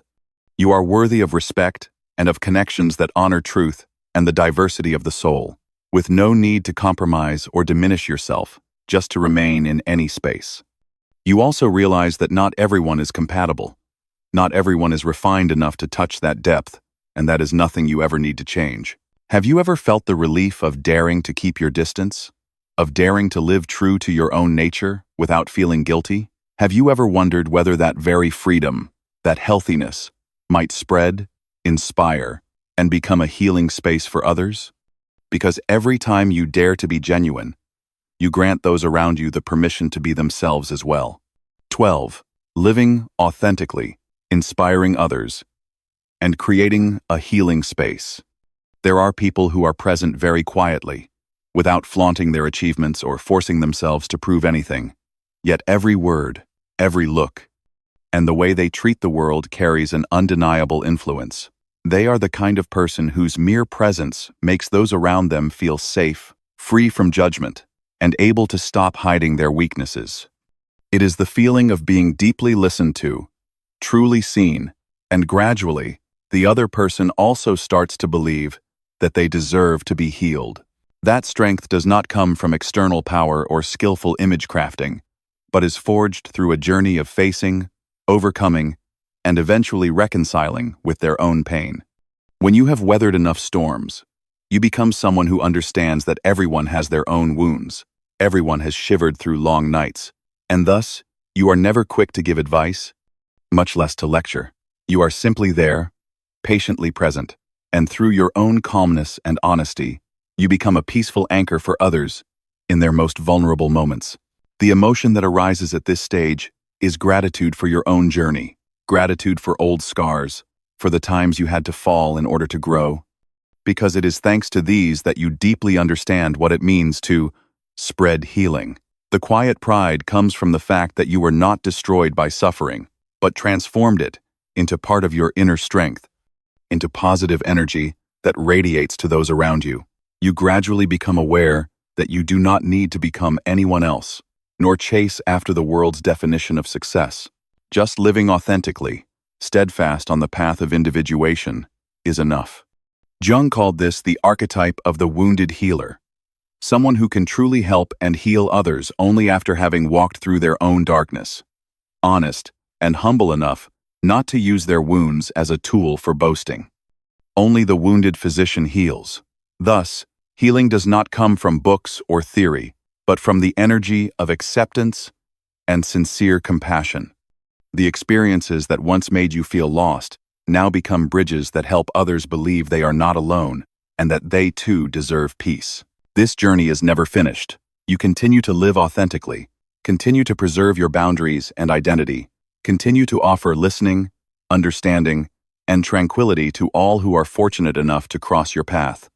You are worthy of respect and of connections that honor truth and the diversity of the soul, with no need to compromise or diminish yourself just to remain in any space. You also realize that not everyone is compatible. Not everyone is refined enough to touch that depth, and that is nothing you ever need to change. Have you ever felt the relief of daring to keep your distance? Of daring to live true to your own nature without feeling guilty? Have you ever wondered whether that very freedom, that healthiness, might spread, inspire, and become a healing space for others? Because every time you dare to be genuine, you grant those around you the permission to be themselves as well. 12. Living authentically, inspiring others, and creating a healing space. There are people who are present very quietly, without flaunting their achievements or forcing themselves to prove anything. Yet every word, every look, and the way they treat the world carries an undeniable influence. They are the kind of person whose mere presence makes those around them feel safe, free from judgment, and able to stop hiding their weaknesses. It is the feeling of being deeply listened to, truly seen, and gradually, the other person also starts to believe that they deserve to be healed. That strength does not come from external power or skillful image crafting, but is forged through a journey of facing, overcoming, and eventually reconciling with their own pain. When you have weathered enough storms, you become someone who understands that everyone has their own wounds, everyone has shivered through long nights, and thus, you are never quick to give advice, much less to lecture. You are simply there, patiently present, and through your own calmness and honesty, you become a peaceful anchor for others in their most vulnerable moments. The emotion that arises at this stage is gratitude for your own journey, gratitude for old scars, for the times you had to fall in order to grow, because it is thanks to these that you deeply understand what it means to spread healing. The quiet pride comes from the fact that you were not destroyed by suffering, but transformed it into part of your inner strength, into positive energy that radiates to those around you. You gradually become aware that you do not need to become anyone else, nor chase after the world's definition of success. Just living authentically, steadfast on the path of individuation, is enough. Jung called this the archetype of the wounded healer, someone who can truly help and heal others only after having walked through their own darkness, honest and humble enough not to use their wounds as a tool for boasting. Only the wounded physician heals. Thus, healing does not come from books or theory, but from the energy of acceptance and sincere compassion. The experiences that once made you feel lost now become bridges that help others believe they are not alone and that they too deserve peace. This journey is never finished. You continue to live authentically, continue to preserve your boundaries and identity, continue to offer listening, understanding, and tranquility to all who are fortunate enough to cross your path.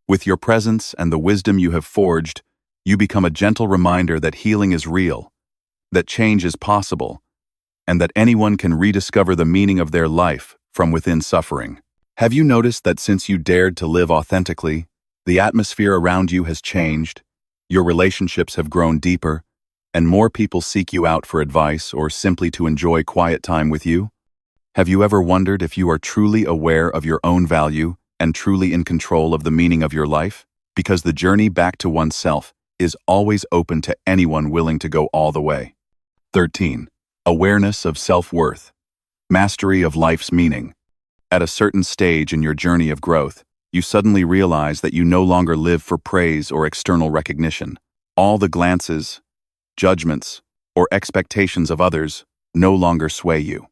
With your presence and the wisdom you have forged, you become a gentle reminder that healing is real, that change is possible, and that anyone can rediscover the meaning of their life from within suffering. Have you noticed that since you dared to live authentically, the atmosphere around you has changed? Your relationships have grown deeper, and more people seek you out for advice or simply to enjoy quiet time with you? Have you ever wondered if you are truly aware of your own value and truly in control of the meaning of your life? Because the journey back to oneself is always open to anyone willing to go all the way. 13. Awareness of self-worth. Mastery of life's meaning. At a certain stage in your journey of growth, you suddenly realize that you no longer live for praise or external recognition. All the glances, judgments, or expectations of others no longer sway you.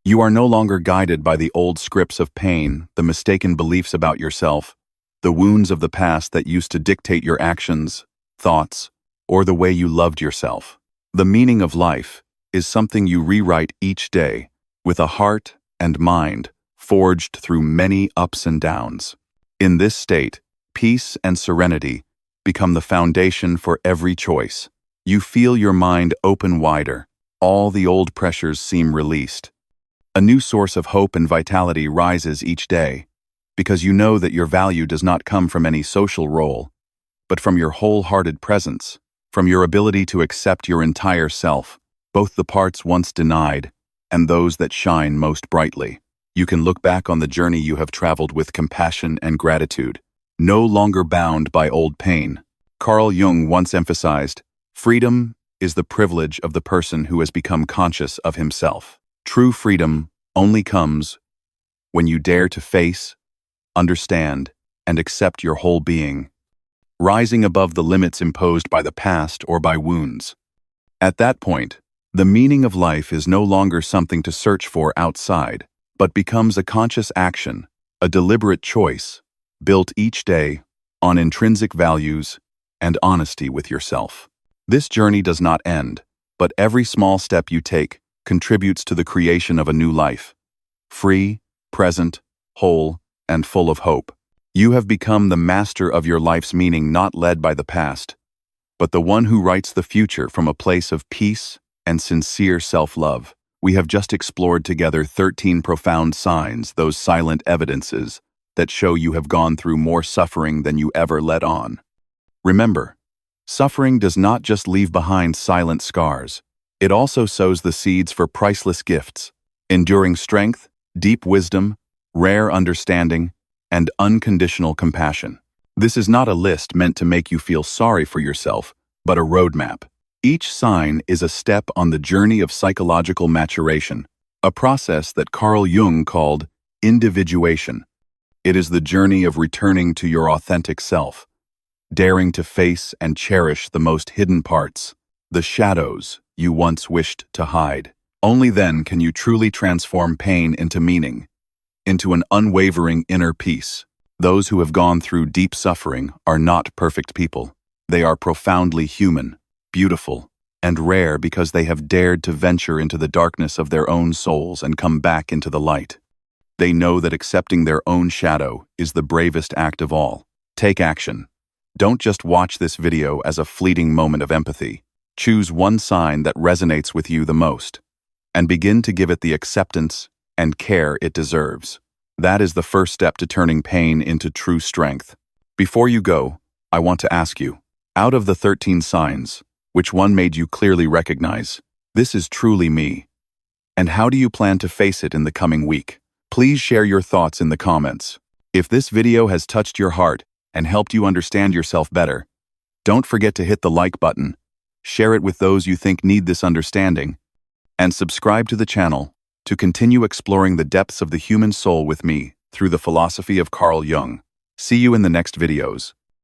You are no longer guided by the old scripts of pain, the mistaken beliefs about yourself, the wounds of the past that used to dictate your actions, thoughts, or the way you loved yourself. The meaning of life is something you rewrite each day with a heart and mind forged through many ups and downs. In this state, peace and serenity become the foundation for every choice. You feel your mind open wider. All the old pressures seem released. A new source of hope and vitality rises each day, because you know that your value does not come from any social role, but from your wholehearted presence, from your ability to accept your entire self, both the parts once denied and those that shine most brightly. You can look back on the journey you have traveled with compassion and gratitude, no longer bound by old pain. Carl Jung once emphasized, "Freedom is the privilege of the person who has become conscious of himself." True freedom only comes when you dare to face, understand, and accept your whole being, rising above the limits imposed by the past or by wounds. At that point, the meaning of life is no longer something to search for outside, but becomes a conscious action, a deliberate choice, built each day on intrinsic values and honesty with yourself. This journey does not end, but every small step you take contributes to the creation of a new life. Free, present, whole, and full of hope. You have become the master of your life's meaning, not led by the past, but the one who writes the future from a place of peace and sincere self-love. We have just explored together 13 profound signs, those silent evidences that show you have gone through more suffering than you ever let on. Remember, suffering does not just leave behind silent scars. It also sows the seeds for priceless gifts, enduring strength, deep wisdom, rare understanding, and unconditional compassion. This is not a list meant to make you feel sorry for yourself, but a roadmap. Each sign is a step on the journey of psychological maturation, a process that Carl Jung called individuation. It is the journey of returning to your authentic self, daring to face and cherish the most hidden parts, the shadows you once wished to hide. Only then can you truly transform pain into meaning, into an unwavering inner peace. Those who have gone through deep suffering are not perfect people. They are profoundly human, beautiful, and rare because they have dared to venture into the darkness of their own souls and come back into the light. They know that accepting their own shadow is the bravest act of all. Take action. Don't just watch this video as a fleeting moment of empathy. Choose one sign that resonates with you the most, and begin to give it the acceptance and care it deserves. That is the first step to turning pain into true strength. Before you go, I want to ask you, out of the 13 signs, which one made you clearly recognize, "This is truly me"? And how do you plan to face it in the coming week? Please share your thoughts in the comments. If this video has touched your heart and helped you understand yourself better, don't forget to hit the like button, share it with those you think need this understanding, and subscribe to the channel to continue exploring the depths of the human soul with me through the philosophy of Carl Jung. See you in the next videos.